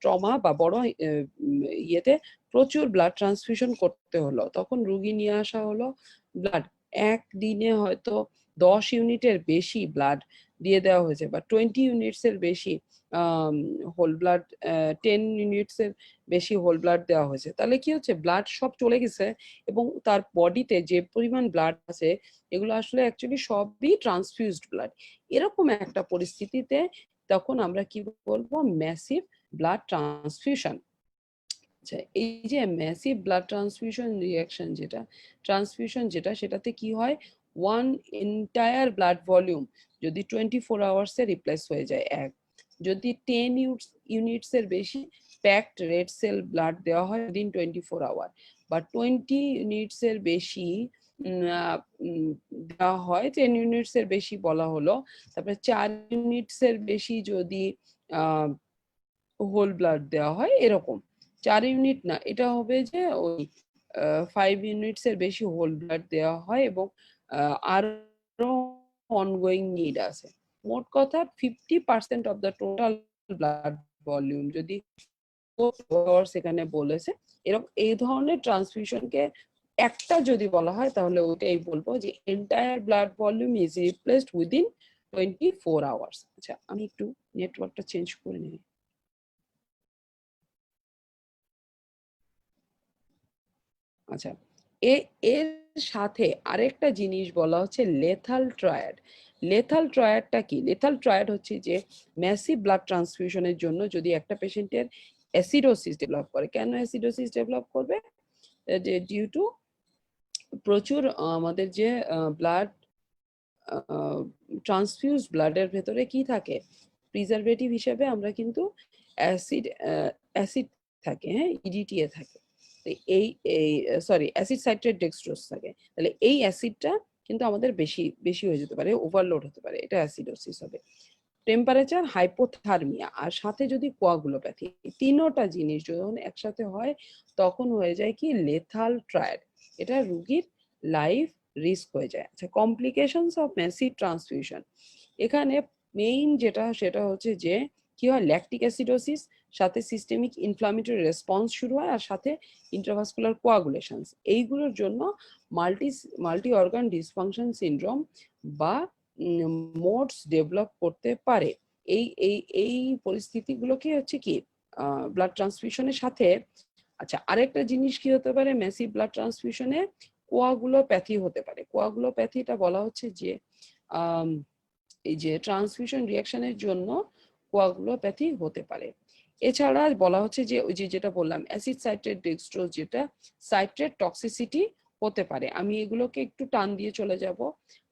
ট্রমা বা বড় ইয়েতে প্রচুর ব্লাড ট্রান্সফিউশন করতে হলো, তখন রুগী নিয়ে আসা হলো। ব্লাড একদিনে হয়তো 10 ইউনিটের বেশি ব্লাড দিয়ে দেওয়া হয়েছে বা 20 ইউনিটস এর বেশি হোল ব্লাড, 10 ইউনিটস এর বেশি হোল ব্লাড দেওয়া হয়েছে। তাহলে কি হচ্ছে, ব্লাড সব চলে গেছে এবং তার বডিতে যে পরিমাণ ব্লাড আছে এগুলো আসলে অ্যাকচুয়ালি সবই ট্রান্সফিউজড ব্লাড। এরকম একটা পরিস্থিতিতে তখন আমরা কি বলবো, ম্যাসিভ ব্লাড ট্রান্সফিউশন। আচ্ছা, এই যে ম্যাসিভ ব্লাড ট্রান্সফিউশন যেটা সেটাতে কি হয়, ওয়ান এন্টায়ার ব্লাড ভলিউম যদি 24 আওয়ার্স এ রিপ্লেস হয়ে যায়, এক যদি 10 ইউনিটস এর বেশি প্যাকড রেড সেল ব্লাড দেওয়া হয় উইদিন 24 আওয়ার, বা 20 ইউনিটস এর বেশি দেওয়া হয়, 10 ইউনিটস এর বেশি বলা হলো, তারপরে 4 ইউনিটস এর বেশি যদি হোল ব্লাড দেওয়া হয়, এরকম 4 ইউনিট না, এটা হবে যে ওই 5 ইউনিটস এর বেশি হোল ব্লাড দেওয়া হয় এবং আরো অনগোয়িং নিড আছে। মোট কথা 50% of the total blood volume যদি সেখানে বলেছে। এরকম এই ধরনের ট্রান্সফিউশনকে একটা যদি বলা হয় তাহলে ওইটাই বলবো যে entire blood volume is replaced within 24 hours. আচ্ছা, আমি একটু নেটওয়ার্কটা চেঞ্জ করে নিই। আচ্ছা, এর সাথে আরেকটা জিনিস বলা হচ্ছে লেথাল ট্রায়াড। লেথাল ট্রায়াডটা কি? লেথাল ট্রায়াড হচ্ছে যে ম্যাসিভ ব্লাড ট্রান্সফিউশনের জন্য যদি একটা পেশেন্টের অ্যাসিডোসিস ডেভেলপ করে, কেন অ্যাসিডোসিস ডেভেলপ করবে? যে ডিউ টু প্রচুর আমাদের যে ব্লাড ট্রান্সফিউজ ব্লাডের ভেতরে কি থাকে, প্রিজারভেটিভ হিসেবে আমরা কিন্তু অ্যাসিড থাকে, হ্যাঁ, ইডিটিএ থাকে। এই এই সরি, অ্যাসিড সাইট্রেট ডেক্সট্রোজ থাকে। তাহলে এই অ্যাসিডটা কিন্তু আমাদের বেশি বেশি হয়ে যেতে পারে, ওভারলোড হতে পারে, এটা অ্যাসিডোসিস হবে। টেম্পারেচার, হাইপোথার্মিয়া আর সাথে যদি কোয়াগুলোপ্যাথি, তিনোটা জিনিস যখন একসাথে হয় তখন হয়ে যায় কি লেথাল ট্রায়াড। এটা রুগীর লাইফ রিস্ক হয়ে যায়। আচ্ছা, কমপ্লিকেশনস অফ ম্যাসিভ ট্রান্সফিউশন, এখানে মেইন যেটা সেটা হচ্ছে যে কি হয়, ল্যাকটিক অ্যাসিডোসিস, সাথে সিস্টেমিক ইনফ্লামেটরি রেসপন্স শুরু হয়, আর সাথে ইন্ট্রাভাস্কুলার কোয়াগুলেশনস। এইগুলোর জন্য multi multi organ dysfunction syndrome বা মোডস ডেভেলপ করতে পারে। এই এই এই পরিস্থিতিগুলোকে হচ্ছে কি ব্লাড ট্রান্সফিউশনের সাথে। আচ্ছা, আরেকটা জিনিস কি হতে পারে ম্যাসিভ ব্লাড ট্রান্সফিউশনে, কোয়াগুলোপ্যাথি হতে পারে। কোয়াগুলোপ্যাথিটা বলা হচ্ছে যে এই যে ট্রান্সফিউশন রিয়াকশনের জন্য কোয়াগুলোপ্যাথি হতে পারে। এছাড়া বলা হচ্ছে যে ওই যে যেটা বললাম অ্যাসিড সাইট্রেট ডেক্সট্রোজ, যেটা সাইট্রেট টক্সিসিটি হতে পারে। আমি এগুলোকে একটু টান দিয়ে চলে যাব।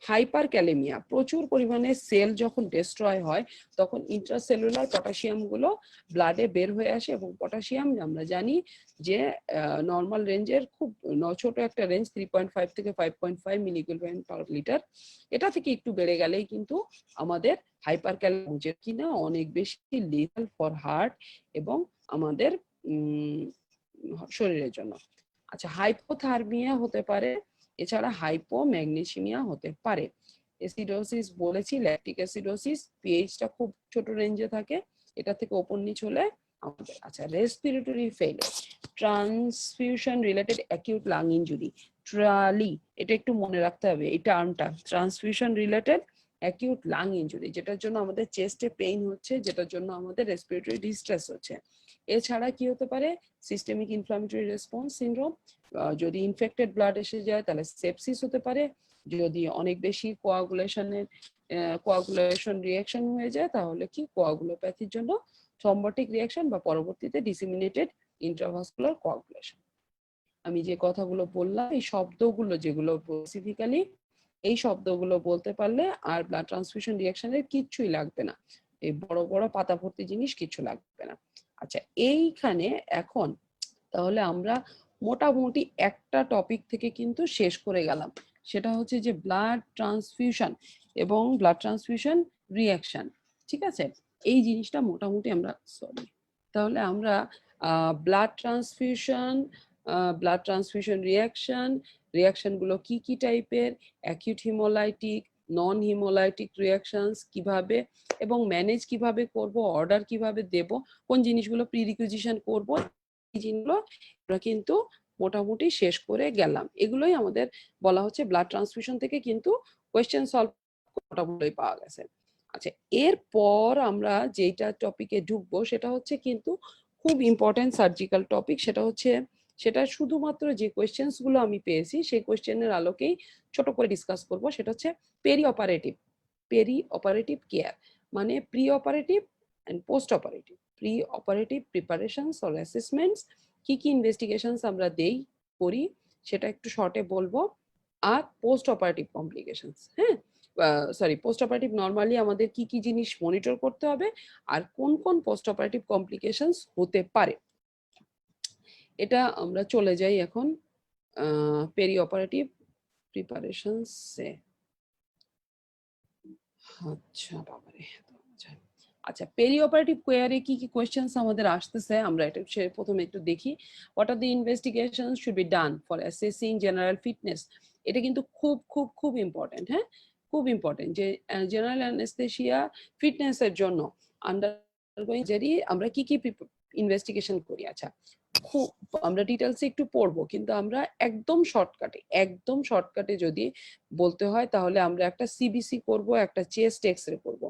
হাইপার ক্যালেমিয়া, প্রচুর পরিমাণে সেল যখন ডিস্ট্রয় হয় তখন ইন্ট্রাসেলুলার পটাশিয়াম গুলো ব্লাডে বের হয়ে আসে, এবং পটাশিয়াম আমরা জানি যে নর্মাল রেঞ্জের খুব ছোট একটা রেঞ্জ, 3.5 থেকে 5.5 মিলিগ্রাম পার লিটার, এটা থেকে একটু বেড়ে গেলেই কিন্তু আমাদের হাইপার ক্যালেমিয়া, যে কিনা অনেক বেশি লিথাল ফর হার্ট এবং আমাদের শরীরের জন্য। আচ্ছা, হাইপোথার্মিয়া হতে পারে, এছাড়া হাইপোম্যাগনেসিমিয়া হতে পারে। অ্যাসিডোসিস বলেছি, ল্যাকটিক অ্যাসিডোসিস, পিএইচটা খুব ছোট রেঞ্জে থাকে, এটা থেকে ওপর নিচ হলে আমাদের। আচ্ছা, respiratory failure, transfusion related acute lung injury, TRALI, এটা একটু মনে রাখতে হবে এই টার্মটা, transfusion related acute lung injury, যেটার জন্য আমাদের চেস্টে পেইন হচ্ছে, যেটার জন্য আমাদের রেসপিরেটরি ডিস্ট্রেস হচ্ছে। এছাড়া কি হতে পারে, সিস্টেমিক ইনফ্লামেটরি রেসপন্স সিনড্রোম, যদি ইনফেক্টেড ব্লাড এসে যায় তাহলে সেপসিস হতে পারে, যদি অনেক বেশি কোয়াগুলেশন রিঅ্যাকশন হয়ে যায় তাহলে কি কোয়াগুলোপ্যাথির জন্য থ্রম্বোটিক রিঅ্যাকশন বা পরবর্তীতে ডিসেমিনেটেড ইন্ট্রাভাস্কুলার কোয়াগুলেশন। আমি যে কথাগুলো বললাম এই শব্দগুলো যেগুলো স্পেসিফিক্যালি, এই শব্দগুলো বলতে পারলে আর ব্লাড ট্রান্সফিউশন রিঅ্যাকশনের কিচ্ছুই লাগবে না, এই বড় বড় পাতা ভর্তি জিনিস কিছু লাগবে না। আচ্ছা, এইখানে এখন তাহলে আমরা মোটামুটি একটা টপিক থেকে কিন্তু শেষ করে গেলাম, সেটা হচ্ছে যে ব্লাড ট্রান্সফিউশন এবং ব্লাড ট্রান্সফিউশন রিঅ্যাকশন। ঠিক আছে, এই জিনিসটা মোটামুটি আমরা তাহলে আমরা ব্লাড ট্রান্সফিউশন রিঅ্যাকশনগুলো কি কি টাইপের, অ্যাকিউট হিমোলাইটিক, নন হিমোলাইটিক রিঅ্যাকশনস কিভাবে এবং ম্যানেজ কিভাবে করব, অর্ডার কিভাবে দেব, কোন জিনিসগুলো প্রিরিকুইজিশন করব, এই জিনিসগুলো আমরা কিন্তু মোটামুটি শেষ করে গেলাম। এগুলোই আমাদের বলা হচ্ছে ব্লাড ট্রান্সফিউশন থেকে কিন্তু কোয়েশ্চেন সলভ মোটামুটি পাওয়া গেছে। আচ্ছা, এরপর আমরা যেটা টপিকে ঢুকবো সেটা হচ্ছে কিন্তু খুব ইম্পর্টেন্ট সার্জিক্যাল টপিক, সেটা শুধুমাত্র যে কোয়েশ্চেন্স গুলো আমি পেয়েছি সেই কোয়েশ্চেনের আলোকেই ছোট করে ডিসকাস করব। সেটা হচ্ছে পেরি অপারেটিভ কেয়ার, মানে preoperative and postoperative. Preoperative preparations or assessments, কি কি ইনভেস্টিগেশনস আমরা করি সেটা একটু শর্টে বলবো। আর পোস্ট অপারেটিভ কমপ্লিকেশনস, হ্যাঁ সরি, পোস্ট অপারেটিভ নর্মালি আমাদের কি কি জিনিস মনিটর করতে হবে আর কোন কোন পোস্ট অপারেটিভ কমপ্লিকেশনস হতে পারে। এটা আমরা চলে যাই এখন পেরি অপারেটিভ প্রিপারেশনসে। আচ্ছা বাবারে, আচ্ছা, পেরি অপারেটিভ কোয়ারে কি কি কোয়েশ্চেন্স আমাদের আসতেছে আমরা এটা প্রথমে একটু দেখি। What are the investigation should be done for assessing general fitness, এটা কিন্তু খুব খুব খুব ইম্পর্টেন্ট। হ্যাঁ, খুব ইম্পর্টেন্ট যে জেনারেল অ্যানেস্থেসিয়া ফিটনেসের জন্য আন্ডারগোয়িং সার্জারি আমরা কি কি ইনভেস্টিগেশন করি। আচ্ছা, খুব আমরা ডিটেলসে একটু পড়বো, কিন্তু আমরা একদম শর্টকাটে যদি বলতে হয় তাহলে আমরা একটা সিবিসি করব, একটা চেস্ট এক্সরে করব,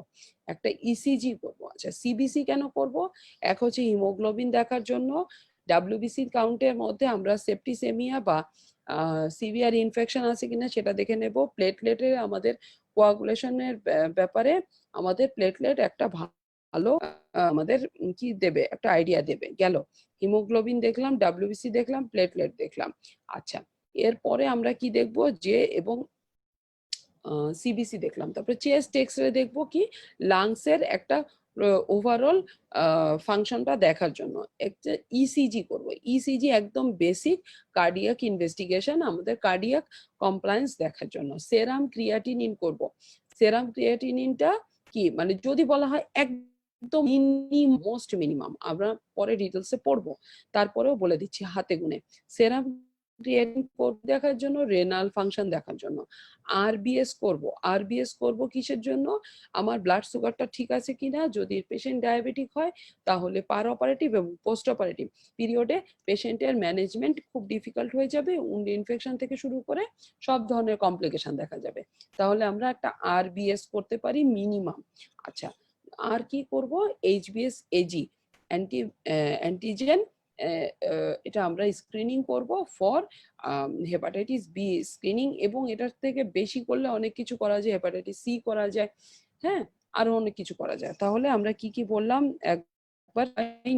একটা ইসিজি করব। আচ্ছা, সিবিসি কেন করব? এক হচ্ছে হিমোগ্লোবিন দেখার জন্য, ডাব্লিউবিসি কাউন্টের মধ্যে আমরা সেপ্টিসেমিয়া বা সিভিয়ার ইনফেকশন আছে কিনা সেটা দেখে নেব। প্লেটলেটের আমাদের কোয়াগুলেশনের ব্যাপারে আমাদের প্লেটলেট একটা ভালো আমাদের কি দেবে, একটা আইডিয়া দেবে। গেল, হিমোগ্লোবিন দেখলাম, ডাব্লিউবিসি দেখলাম, প্লেটলেট দেখলাম। আচ্ছা, এরপরে আমরা কি দেখব, যে এবং সিবিসি দেখলাম, তারপরে চেস্ট এক্সরে দেখবো কি লাংসের একটা ওভারঅল ফাংশনটা দেখার জন্য। একটা ইসিজি করব, ইসিজি একদম বেসিক কার্ডিয়াক ইনভেস্টিগেশন আমাদের কার্ডিয়াক কমপ্লায়েন্স দেখার জন্য। সেরাম ক্রিয়াটিনিন করব, সেরাম ক্রিয়াটিনিনটা কি মানে যদি বলা হয় একদম মোস্ট মিনিমাম, আমরা পরে ডিটেলসে পড়বো, তারপরেও বলে দিচ্ছি হাতে গুনে। সেরাম ক্রিয়েটিন দেখার জন্য, রেনাল ফাংশন দেখার জন্য। আরবিএস করব কিসের জন্য, আমার ব্লাড সুগারটা ঠিক আছে কিনা, যদি পেশেন্ট ডায়াবেটিক হয় তাহলে পার অপারেটিভ এবং পোস্ট অপারেটিভ পিরিয়ডে পেশেন্টের ম্যানেজমেন্ট খুব ডিফিকাল্ট হয়ে যাবে, উন্ড ইনফেকশন থেকে শুরু করে সব ধরনের কমপ্লিকেশন দেখা যাবে, তাহলে আমরা একটা আরবিএস করতে পারি মিনিমাম। আচ্ছা, আর কি করব, এইচবিএস এজি, অ্যান্টিজেন, এটা আমরা স্ক্রিনিং করব ফর হেপাটাইটিস বি স্ক্রিনিং, এবং এটার থেকে বেশি করলে অনেক কিছু করা যায়, হেপাটাইটিস সি করা যায়, হ্যাঁ আরো অনেক কিছু করা যায়। তাহলে আমরা কি কি বললাম একবার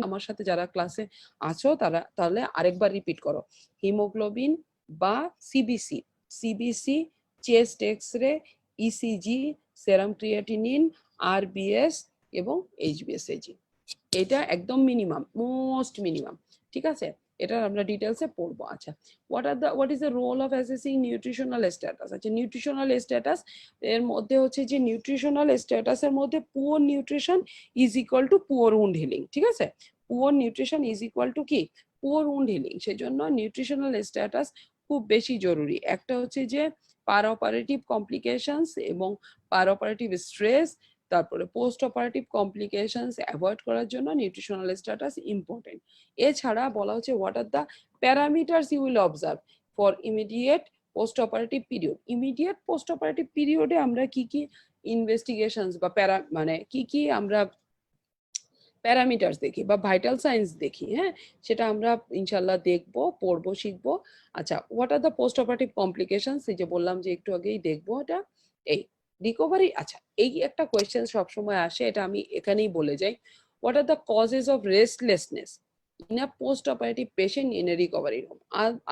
আমার সাথে যারা ক্লাসে আছো তারা তাহলে আরেকবার রিপিট করো। হিমোগ্লোবিন, বা সিবিসি, চেস্ট এক্সরে, ইসিজি, সেরাম ক্রিয়েটিনিন, আরবিএস এবং এইচবিএসএজি। এটা একদম মিনিমাম, মোস্ট মিনিমাম, ঠিক আছে? এটা আমরা ডিটেলসে পড়বো। আচ্ছা, what is the role of assessing nutritional status? আচ্ছা, নিউট্রিশনাল স্ট্যাটাস এর মধ্যে হচ্ছে যে নিউট্রিশনাল স্ট্যাটাসের মধ্যে poor nutrition is equal to poor wound healing, ঠিক আছে? Poor nutrition is equal to কি? Poor wound healing. সেজন্য নিউট্রিশনাল স্ট্যাটাস খুব বেশি জরুরি। একটা হচ্ছে যে পার অপারেটিভ কমপ্লিকেশনস এবং পার অপারেটিভ স্ট্রেস, তারপরে পোস্ট অপারেটিভ কমপ্লিকেশনস অ্যাভয়েড করার জন্য নিউট্রিশনাল স্ট্যাটাস ইম্পর্টেন্ট। এছাড়া বলা হচ্ছে what are the parameters you will observe for immediate post operative period. Immediate post operative পিরিয়ডে আমরা কি কি ইনভেস্টিগেশনস বা মানে কি আমরা প্যারামিটার্স দেখি বা ভাইটাল সাইন্স দেখি, হ্যাঁ, সেটা আমরা ইনশাল্লাহ দেখবো, পড়বো, শিখবো। আচ্ছা, what are the post operative complications, এই যে বললাম যে একটু আগেই দেখবো এটা। এই রিকভারি, আচ্ছা, এই একটা কোয়েশ্চেন সবসময় আসে, এটা আমি এখানেই বলে যাই। What are the causes of restlessness in a post operative patient in a recovery room?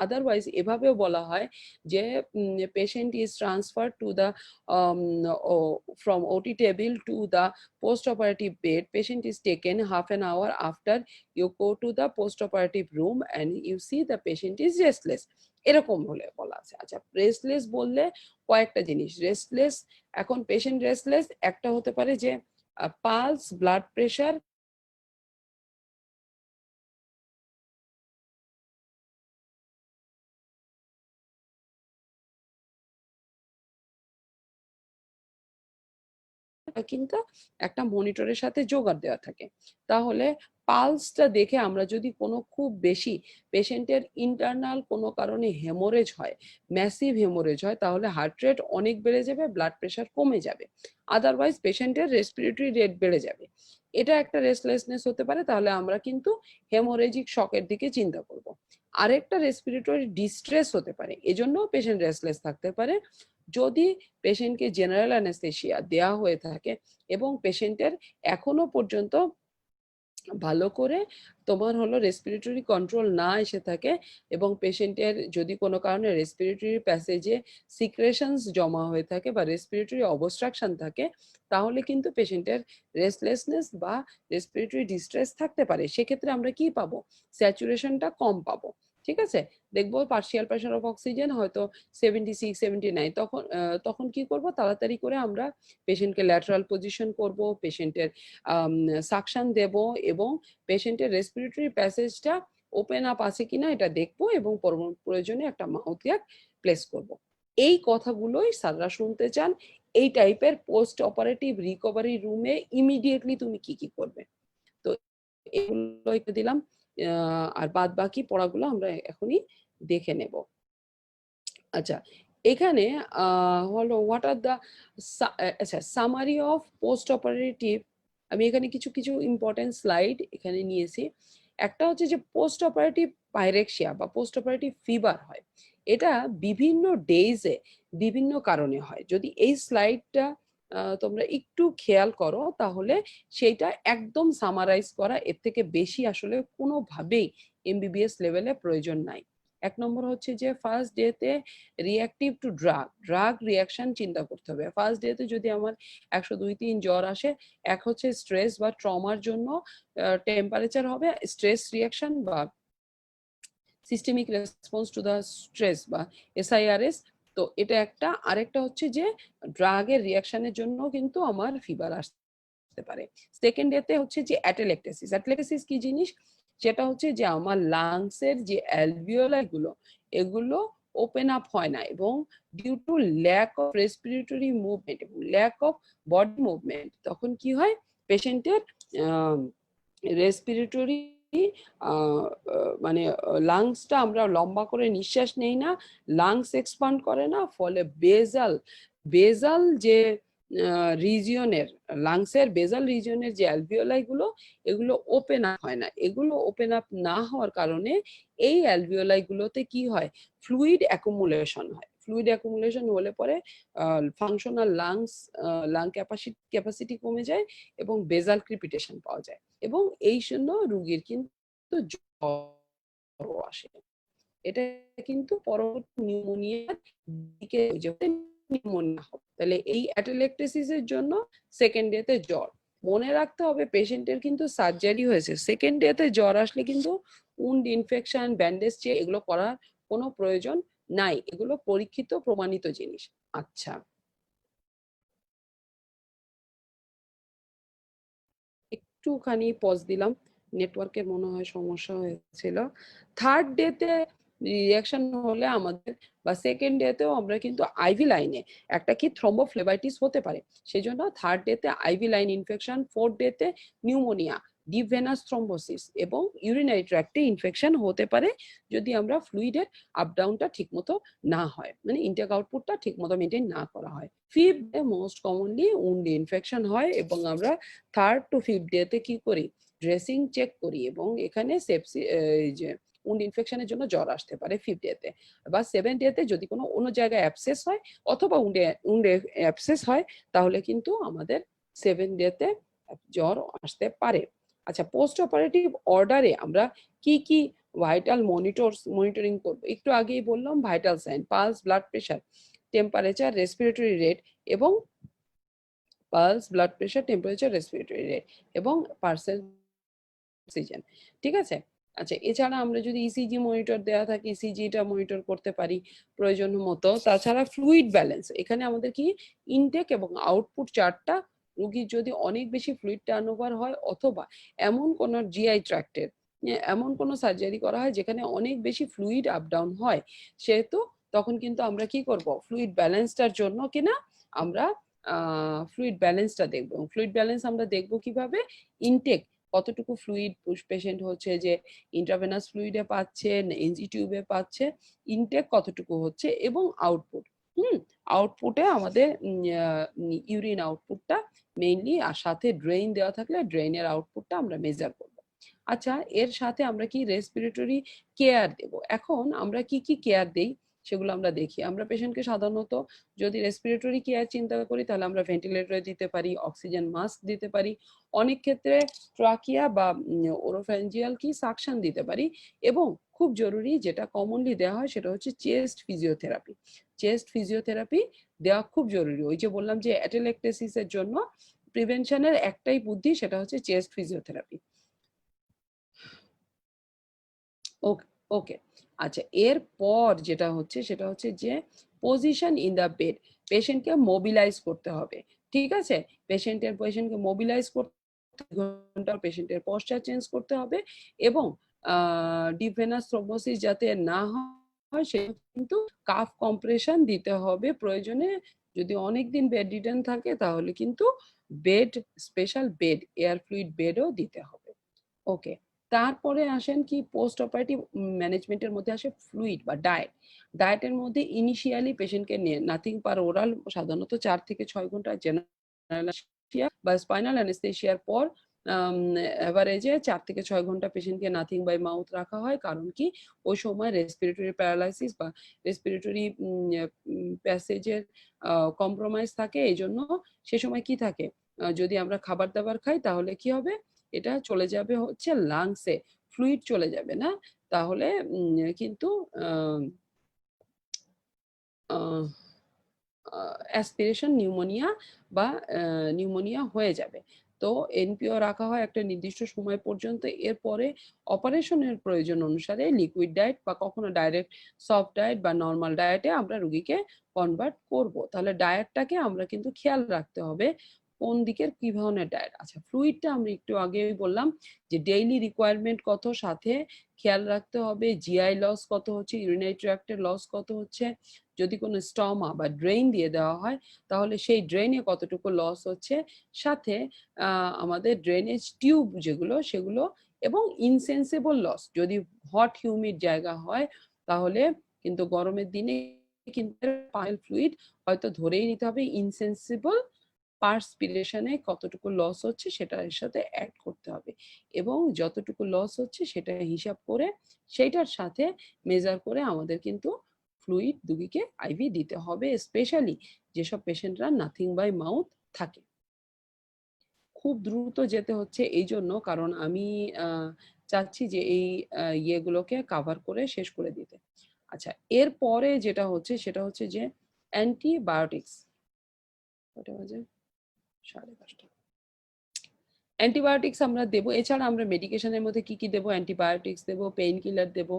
Otherwise এভাবেও বলা হয় যে patient is transfer to the from OT table to the post-operative bed. Patient is taken half an hour after you go to the post-operative room and you see the patient is restless. এরকম হলে বলা আছে। আচ্ছা, restless বললে কয়েকটা জিনিস restless, এখন patient restless একটা হতে পারে যে পালস, ব্লাড প্রেশার, কিন্তু একটা মনিটরের সাথে জোগাড় দেওয়া থাকে। তাহলে পালসটা দেখে আমরা যদি কোনো খুব বেশি পেশেন্টের ইন্টারনাল কোনো কারণে হেমোরেজ হয়, ম্যাসিভ হেমোরেজ হয়, তাহলে হার্ট রেট অনেক বেড়ে যাবে, ব্লাড প্রেশার কমে যাবে, আদারওয়াইজ পেশেন্টের রেসপিরেটরি রেট বেড়ে যাবে। এটা একটা রেস্টলেসনেস হতে পারে, তাহলে আমরা কিন্তু হেমোরেজিক শকের দিকে চিন্তা করব। আরেকটা রেসপিরেটরি ডিস্ট্রেস হতে পারে, এজন্য পেশেন্ট রেস্টলেস থাকতে পারে। যদি পেশেন্টকে জেনারেল অ্যানেস্থেসিয়া দেওয়া হয়ে থাকে এবং পেশেন্টের এখনো পর্যন্ত ভালো করে তোমার হলো রেসপিরেটরি কন্ট্রোল না এসে থাকে এবং পেশেন্টের যদি কোনো কারণে রেসপিরেটরি প্যাসেজে সিক্রেশনস জমা হয়ে থাকে বা রেসপিরেটরি অবস্ট্রাকশন থাকে, তাহলে কিন্তু পেশেন্টের রেস্টলেসনেস বা রেসপিরেটরি ডিস্ট্রেস থাকতে পারে। সেক্ষেত্রে আমরা কি পাবো? স্যাচুরেশনটা কম পাবো, ঠিক আছে? দেখবো পার্শিয়াল প্রেশার অফ অক্সিজেন হয়তো 76, 79, তখন কি করব? তাড়াতাড়ি করে আমরা পেশেন্টকে ল্যাটারাল পজিশন করব, পেশেন্টের সাকশন দেব এবং পেশেন্টের রেসপিরেটরি প্যাসেজটা ওপেন আপ আছে কিনা এটা দেখবো এবং প্রয়োজনে একটা মাউথ গ্যাগ প্লেস করব। এই কথাগুলোই স্যাররা শুনতে চান। এই টাইপের পোস্ট অপারেটিভ রিকভারি রুমে ইমিডিয়েটলি তুমি কি কি করবে। তো এগুলো একটু দিলাম, আর বাদ বাকি পড়াগুলো আমরা এখনই দেখে নেব। আচ্ছা, এখানে হলো হোয়াট আর দ্য, আচ্ছা, সামারি অফ পোস্ট অপারেটিভ। আমি এখানে কিছু কিছু ইম্পর্টেন্ট স্লাইড এখানে নিয়েছি। একটা হচ্ছে যে পোস্ট অপারেটিভ পাইরেক্সিয়া বা পোস্ট অপারেটিভ ফিভার হয়, এটা বিভিন্ন ডেজে বিভিন্ন কারণে হয়। যদি এই স্লাইডটা তোমরা একটু খেয়াল করো তাহলে সেইটা একদম সামারাইজ করা, এর থেকে বেশি আসলে কোনোভাবেই এমবিবিএস লেভেলে প্রয়োজন নাই। এক নম্বর হচ্ছে যে ফার্স্ট ডেতে রিঅ্যাক্টিভ টু ড্রাগ রিয়াকশন চিন্তা করতে হবে। ফার্স্ট ডেতে যদি আমার 102-3 জ্বর আসে, এক হচ্ছে স্ট্রেস বা ট্রমার জন্য টেম্পারেচার হবে স্ট্রেস রিয়াকশন বা systemic response to the stress বা এসআইআরএস। তো এটা একটা। আরেকটা হচ্ছে যে ড্রাগের রিয়াকশনের জন্য কিন্তু আমার ফিভার আসতে পারে। সেকেন্ড ডেতে হচ্ছে যে অ্যাটেলেক্টেসিস। অ্যাটেলেক্টেসিস কি জিনিস? সেটা হচ্ছে যে আমার লাংসের যে অ্যালভিওলাই গুলো, এগুলো ওপেন আপ হয় না এবং due to lack of respiratory movement এবং ল্যাক অফ বডি মুভমেন্ট, তখন কি হয়? পেশেন্টের রেসপিরেটরি মানে লাংসটা আমরা লম্বা করে নিঃশ্বাস নেই না, লাংস এক্সপান্ড করে না, ফলে বেজাল বেজাল যে রিজিয়নের, লাংসের বেজাল রিজিয়নের যে অ্যালভিওলাই গুলো, এগুলো ওপেন আপ হয় না। এগুলো ওপেন আপ না হওয়ার কারণে এই অ্যালভিওলাই গুলোতে কি হয়? ফ্লুইড অ্যাকুমুলেশন হয়। ফ্লুইড অ্যাকুমুলেশন হলে পরে ফাংশনাল লাং ক্যাপাসিটি কমে যায় এবং বেজাল ক্রিপিটেশন পাওয়া যায় এবং এই জন্য রুগীর কিন্তু জ্বর আসে। এটা কিন্তু পরবর্তী নিউমোনিয়ার দিকে নিউমোনিয়া হবে। তাহলে এই অ্যাটেলেক্টেসিসের জন্য সেকেন্ড ডেতে জ্বর। মনে রাখতে হবে পেশেন্টের কিন্তু সার্জারি হয়েছে, সেকেন্ড ডেতে জ্বর আসলে কিন্তু উন্ড ইনফেকশন, ব্যান্ডেজ এগুলো করার কোনো প্রয়োজন নাই, এগুলো পরীক্ষিত প্রমাণিত জিনিস। আচ্ছা, একটুখানি পজ দিলাম, নেটওয়ার্কের মনে হয় সমস্যা হয়েছিল। থার্ড ডেতে রিয়াকশন হলে আমাদের বা সেকেন্ড ডেতেও আমরা কিন্তু আইভি লাইনে একটা কি থ্রম্বোফ্লেবাইটিস হতে পারে, সেই জন্য থার্ড ডেতে আইভি লাইন ইনফেকশন, ফোর্থ ডেতে নিউমোনিয়া, ডিপ ভেনাস থ্রম্বোসিস এবং ইউরিনারি ট্র্যাক্টে ইনফেকশন হতে পারে যদি আমরা ফ্লুইডের আপ ডাউনটা ঠিকমতো না হয়, মানে ইনটেক আউটপুটটা ঠিকমতো মেনটেন না করা হয়। Fifth day most commonly wound infection হয় এবং আমরা থার্ড টু ফিফথ ডেতে কি করি, ড্রেসিং চেক করি এবং এখানে সেপসি এই যে উন্ড ইনফেকশনের জন্য জ্বর আসতে পারে ফিফথ ডেতে বা সেভেন ডেতে যদি কোনো অন্য জায়গায় অ্যাবসেস হয় অথবা উন্ডে উন্ডে অ্যাবসেস হয় তাহলে কিন্তু আমাদের সেভেন ডেতে জ্বর আসতে পারে। আচ্ছা, পোস্ট অপারেটিভ অর্ডারে আমরা কি কি ভাইটাল মনিটরিং করবো, একটু আগেই বললাম vital sign, pulse, blood pressure, temperature, respiratory rate এবং pulse, blood pressure, temperature, respiratory rate এবং পার্সেন্ট অক্সিজেন। ঠিক আছে? আচ্ছা, এছাড়া আমরা যদি ইসিজি মনিটর দেওয়া থাকে ইসিজিটা মনিটর করতে পারি প্রয়োজন মতো। তাছাড়া ফ্লুইড ব্যালেন্স, এখানে আমাদের কি ইনটেক এবং আউটপুট চার্টটা, রোগীর যদি অনেক বেশি ফ্লুইড টার্নওভার হয় অথবা এমন কোনো জিআই ট্র্যাক্টের এমন কোনো সার্জারি করা হয় যেখানে অনেক বেশি ফ্লুইড আপ ডাউন হয়, সেহেতু তখন কিন্তু আমরা কি করব, ফ্লুইড ব্যালেন্সটার জন্য কিনা আমরা ফ্লুইড ব্যালেন্সটা দেখবো। ফ্লুইড ব্যালেন্স আমরা দেখবো কিভাবে, ইনটেক কতটুকু ফ্লুইড পেশেন্ট হচ্ছে যে ইন্ট্রাভেনাস ফ্লুইডে পাচ্ছে, এনজি টিউবে পাচ্ছে, ইনটেক কতটুকু হচ্ছে এবং আউটপুট। হুম, আউটপুটে আমাদের ইউরিন আউটপুটটা মেইনলি, আর সাথে ড্রেইন দেওয়া থাকলে ড্রেইনের আউটপুটটা আমরা মেজার করব। আচ্ছা, এর সাথে আমরা কি রেসপিরেটরি কেয়ার দেব। এখন আমরা কি কি কেয়ার দেই সেগুলো আমরা দেখি। আমরা পেশেন্টকে সাধারণত যদি রেসপিরেটরি কেয়ার চিন্তা করি তাহলে আমরা ভেন্টিলেটর দিতে পারি, অক্সিজেন মাস্ক দিতে পারি, অনেক ক্ষেত্রে ট্রাকিয়া বা ওরোফ্যাঞ্জিয়াল কি সাকশন দিতে পারি এবং খুব জরুরি যেটা কমনলি দেওয়া হয় সেটা হচ্ছে চেস্ট ফিজিওথেরাপি। চেস্ট ফিজিওথেরাপি দেওয়া খুব জরুরি। ওই যে বললাম যে অ্যাটেলেক্টেসিসের জন্য প্রিভেনশনের একটাই বুদ্ধি, সেটা হচ্ছে চেস্ট ফিজিওথেরাপি। ওকে, ওকে। আচ্ছা, এরপর যেটা হচ্ছে সেটা হচ্ছে যে পজিশন ইন দ্য বেড, পেশেন্টকে মোবিলাইজ করতে হবে। ঠিক আছে? পেশেন্টকে মোবিলাইজ করতে ঘন্টা পেশেন্টের পশ্চার চেঞ্জ করতে হবে এবং ডিপ ভেনাস থ্রম্বোসিস যাতে না হয় সে কিন্তু কাফ কম্প্রেশন দিতে হবে প্রয়োজনে। যদি অনেকদিন বেড রিটার্ন থাকে তাহলে কিন্তু bed, special bed, air fluid বেডও দিতে হবে। ওকে, তারপরে আসেন কি পোস্ট অপারেটিভ ম্যানেজমেন্টের মধ্যে আসে ফ্লুইড বা ডায়েট। ডায়েটের মধ্যে ইনিশিয়ালি পেশেন্টকে নিয়ে নাথিং পার ওরাল সাধারণত 4 থেকে 6 ঘন্টা, জেনারেল বা স্পাইনাল অ্যানেস্থেশিয়ার পর এভারেজে 4 থেকে 6 ঘন্টা পেশেন্টকে নাথিং বাই মাউথ রাখা হয়। কারণ কি ওই সময় রেসপিরেটরি প্যারালাইসিস বা রেসপিরেটরি প্যাসেজের কম্প্রোমাইজ থাকে, এই জন্য সে সময় কি থাকে, যদি আমরা খাবার দাবার খাই তাহলে কি হবে, এটা চলে যাবে হচ্ছে লাংসে, ফ্লুইড চলে যাবে না, তাহলে কিন্তু অ্যাসপিরেশন নিউমোনিয়া বা নিউমোনিয়া হয়ে যাবে। তো এনপিও রাখা হয় একটা নির্দিষ্ট সময় পর্যন্ত, এরপরে অপারেশনের প্রয়োজন অনুসারে লিকুইড ডায়েট বা কখনো ডাইরেক্ট সফট ডায়েট বা নর্মাল ডায়েটে আমরা রুগীকে কনভার্ট করব। তাহলে ডায়েটটাকে আমরা কিন্তু খেয়াল রাখতে হবে কোন দিকের কি ধরনের ডায়েট। আচ্ছা, ফ্লুইডটা আমরা একটু আগেই বললাম যে ডেইলি রিকোয়ারমেন্ট কত, সাথে খেয়াল রাখতে হবে জিআই লস কত হচ্ছে, ইউরিনারি ট্র্যাক্টের লস কত হচ্ছে, যদি কোনো স্টমা বা ড্রেন দিয়ে দেওয়া হয় তাহলে সেই ড্রেনে কতটুকু লস হচ্ছে, সাথে আমাদের ড্রেনেজ টিউব যেগুলো সেগুলো এবং ইনসেন্সিবল লস, যদি হট হিউমিড জায়গা হয় তাহলে কিন্তু গরমের দিনে কিন্তু পাইল ফ্লুইড হয়তো ধরেই নিতে হবে, ইনসেন্সিবল পার্সপিরেশনে কতটুকু লস হচ্ছে সেটা এর সাথে অ্যাড করতে হবে এবং যতটুকু লস হচ্ছে সেটা হিসাব করে সেইটার সাথে মেজার করে আমাদের কিন্তু ফ্লুইড রুগীকে আইভি দিতে হবে, স্পেশালি যেসব পেশেন্টরা নাথিং বাই মাউথ থাকে। খুব দ্রুত যেতে হচ্ছে এই জন্য কারণ আমি চাচ্ছি যে এই ইয়েগুলোকে কাভার করে শেষ করে দিতে। আচ্ছা, এরপরে যেটা হচ্ছে সেটা হচ্ছে যে অ্যান্টিবায়োটিক্স। কটা বাজে? 5:30। অ্যান্টিবায়োটিক্স আমরা দেব। এছাড়া আমরা মেডিকেশনের মধ্যে কি দেব? অ্যান্টিবায়োটিক্স দেব, পেইন কিলার দেব,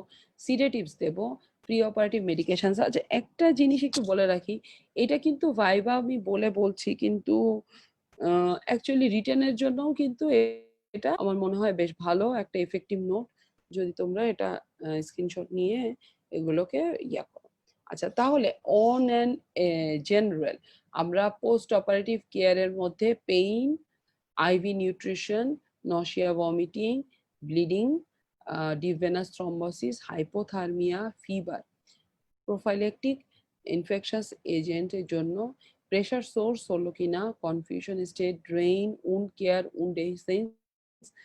সিডেটিভস দেব, প্রি অপারেটিভ মেডিকেশনস। আচ্ছা, একটা জিনিস একটু বলে রাখি, এটা কিন্তু ভাইবা আমি বলছি, কিন্তু অ্যাকচুয়ালি রিটেনের জন্যও কিন্তু এটা আমার মনে হয় বেশ ভালো একটা ইফেক্টিভ নোট, যদি তোমরা এটা স্ক্রিনশট নিয়ে এগুলোকে ইয়া করো। আচ্ছা, তাহলে অন অ্যান জেনারেল আমরা পোস্ট অপারেটিভ কেয়ারের মধ্যে pain, IV nutrition, nausea, vomiting, bleeding, deep venous thrombosis, hypothermia, fever, prophylactic infectious এজেন্টের জন্য প্রেশার সোর্স হলো কিনা, confusion state, drain, wound care, wound essence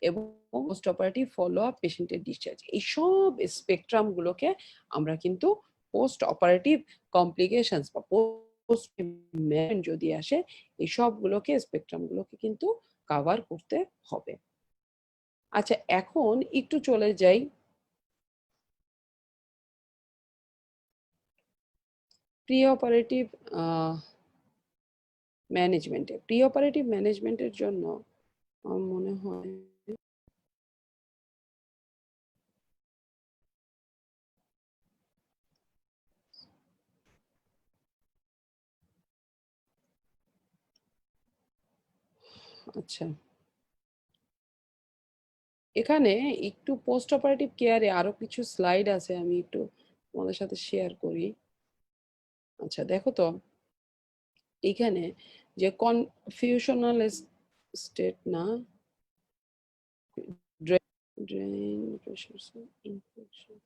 এবং পোস্ট অপারেটিভ ফলো আপ, পেশেন্টের discharge, এইসব স্পেকট্রাম গুলোকে আমরা কিন্তু পোস্ট অপারেটিভ কমপ্লিকেশনস বা পোস্ট যদি আসে এই সবগুলোকে স্পেকট্রাম গুলোকে কিন্তু কাভার করতে হবে। আচ্ছা, এখন একটু চলে যাই প্রি অপারেটিভ ম্যানেজমেন্টে। প্রি অপারেটিভ ম্যানেজমেন্টের জন্য আমার মনে হয় আচ্ছা, এখানে একটু পোস্ট অপারেটিভ কেয়ারে আরো কিছু স্লাইড আছে, আমি একটু তোমাদের সাথে শেয়ার করি। আচ্ছা, দেখো তো এখানে যে কনফিউশনাল স্টেট না, ড্রেন প্রেশার ইনফেকশন,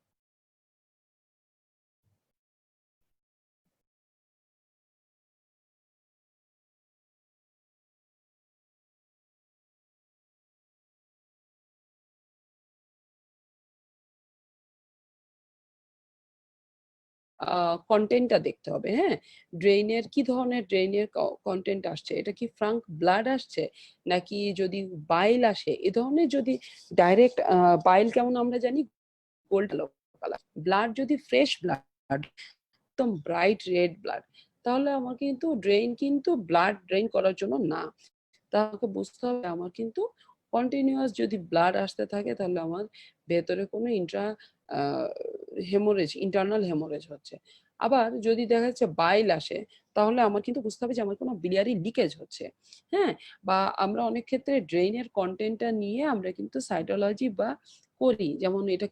কন্টেন্টটা দেখতে হবে। হ্যাঁ, ড্রেইনের কি ধরনের ড্রেইনের কন্টেন্ট আসছে, এটা কি ফ্রাঙ্ক ব্লাড আসছে নাকি যদি বাইল আসে, এ ধরনের যদি ডাইরেক্ট বাইল কেমন আমরা জানি গোল্ড কালার, ব্লাড যদি ফ্রেশ ব্লাড একদম ব্রাইট রেড ব্লাড, তাহলে আমার কিন্তু ড্রেইন কিন্তু ব্লাড ড্রেইন করার জন্য না। তাকে বুঝতে হবে আমার কিন্তু কন্টিনিউয়াস যদি ব্লাড আসতে থাকে তাহলে আমার ভেতরে কোনো হেমোরেজ, ইন্টারনাল হেমোরেজ হচ্ছে। আবার যদি দেখা যাচ্ছে বাইল আসে, তাহলে আমার কিন্তু বুঝতে হবে যে আমার কোনো biliary লিকেজ হচ্ছে। হ্যাঁ, বা আমরা অনেক ক্ষেত্রে ড্রেইনের কন্টেন্টটা নিয়ে আমরা কিন্তু সাইটোলজি বা করি, যেমন এটা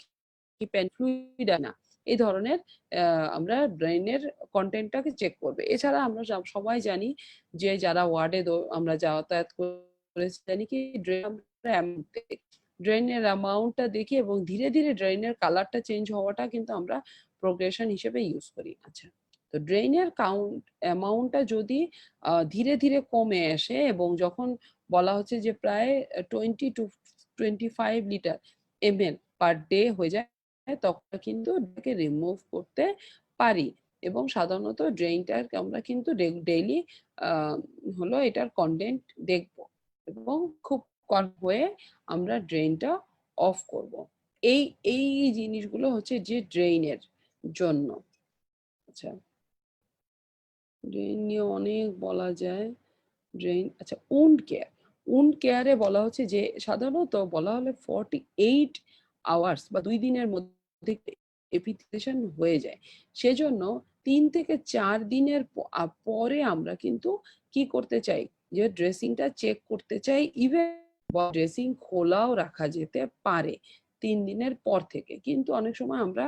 কি পেন ফ্লুইড না, এই ধরনের আমরা ব্রেইনের কন্টেন্টটাকে চেক করবে। এছাড়া আমরা সবাই জানি যে যারা ওয়ার্ডে আমরা যাতায়াত করেছি জানি কি ড্রেনের অ্যামাউন্টটা দেখি এবং ধীরে ধীরে ড্রেনের কালারটা চেঞ্জ হওয়াটা কিন্তু আমরা প্রোগ্রেশন হিসেবে ইউজ করি। আচ্ছা, তো ড্রেনের কাউন্ট অ্যামাউন্টটা যদি ধীরে ধীরে কমে আসে এবং যখন বলা হচ্ছে যে প্রায় 20 to 25 litre ml per day হয়ে যায়, তখন কিন্তু এটাকে রিমুভ করতে পারি এবং সাধারণত ড্রেনটার আমরা কিন্তু ডেইলি হলো এটার কন্টেন্ট দেখব এবং খুব কম হয়ে আমরা ড্রেনটা অফ করব। এই এই জিনিসগুলো হচ্ছে যে ড্রেইনের জন্য। আচ্ছা, ড্রেন নিয়ে অনেক বলা যায়। ড্রেন, আচ্ছা, উন্ড কেয়ার। উন্ড কেয়ারে বলা হচ্ছে যে সাধারণত বলা হলে 48 আওয়ার্স বা 2 দিনের মধ্যে এপিথেশন হয়ে যায়। সেজন্য 3 থেকে 4 দিনের পরে আমরা কিন্তু কি করতে চাই, যে ড্রেসিংটা চেক করতে চাই। ইভেন ড্রেসিং খোলাও রাখা যেতে পারে 3 দিনের পর থেকে, কিন্তু অনেক সময় আমরা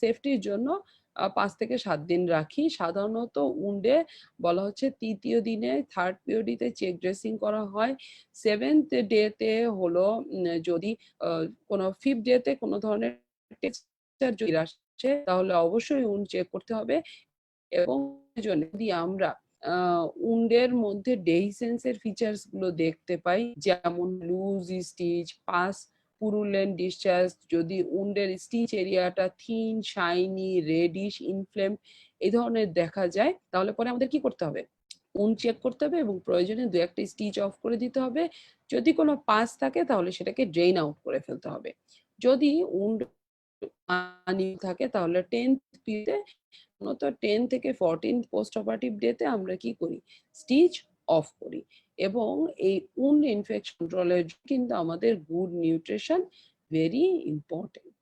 সেফটির জন্য 5 থেকে 7 দিন রাখি। সাধারণত উন্ডে বলা হচ্ছে তৃতীয় দিনে, থার্ড পিরিয়ডিতে চেক ড্রেসিং করা হয়। 7th ডেতে হলো যদি কোনো 5th ডেতে কোনো ধরনের টেক্সচার যদি আসে তাহলে অবশ্যই উন্ড চেক করতে হবে। এবং যদি আমরা উন্ডের মধ্যে ডেহিসেন্সের ফিচার্স গুলো দেখতে পাই, যেমন loose stitch, pus purulent discharge, যদি উন্ডের স্টিচ এরিয়াটা থিন, শাইনি, রেডিশ, ইনফ্লেম এই ধরনের দেখা যায়, তাহলে পরে আমাদের কি করতে হবে, উন্ড চেক করতে হবে এবং প্রয়োজনে 2-1টা স্টিচ অফ করে দিতে হবে। যদি কোনো পাস থাকে তাহলে সেটাকে ড্রেইন আউট করে ফেলতে হবে। যদি উন্ড থাকে তাহলে 10th পিরিয়ডে, মূলত 10 থেকে 14 পোস্ট অপারেটিভ ডেতে আমরা কি করি, স্টিচ অফ করি। এবং এই উন্ড ইনফেকশন কন্ট্রোলের কিন্তু আমাদের গুড নিউট্রিশন ভেরি ইম্পর্টেন্ট।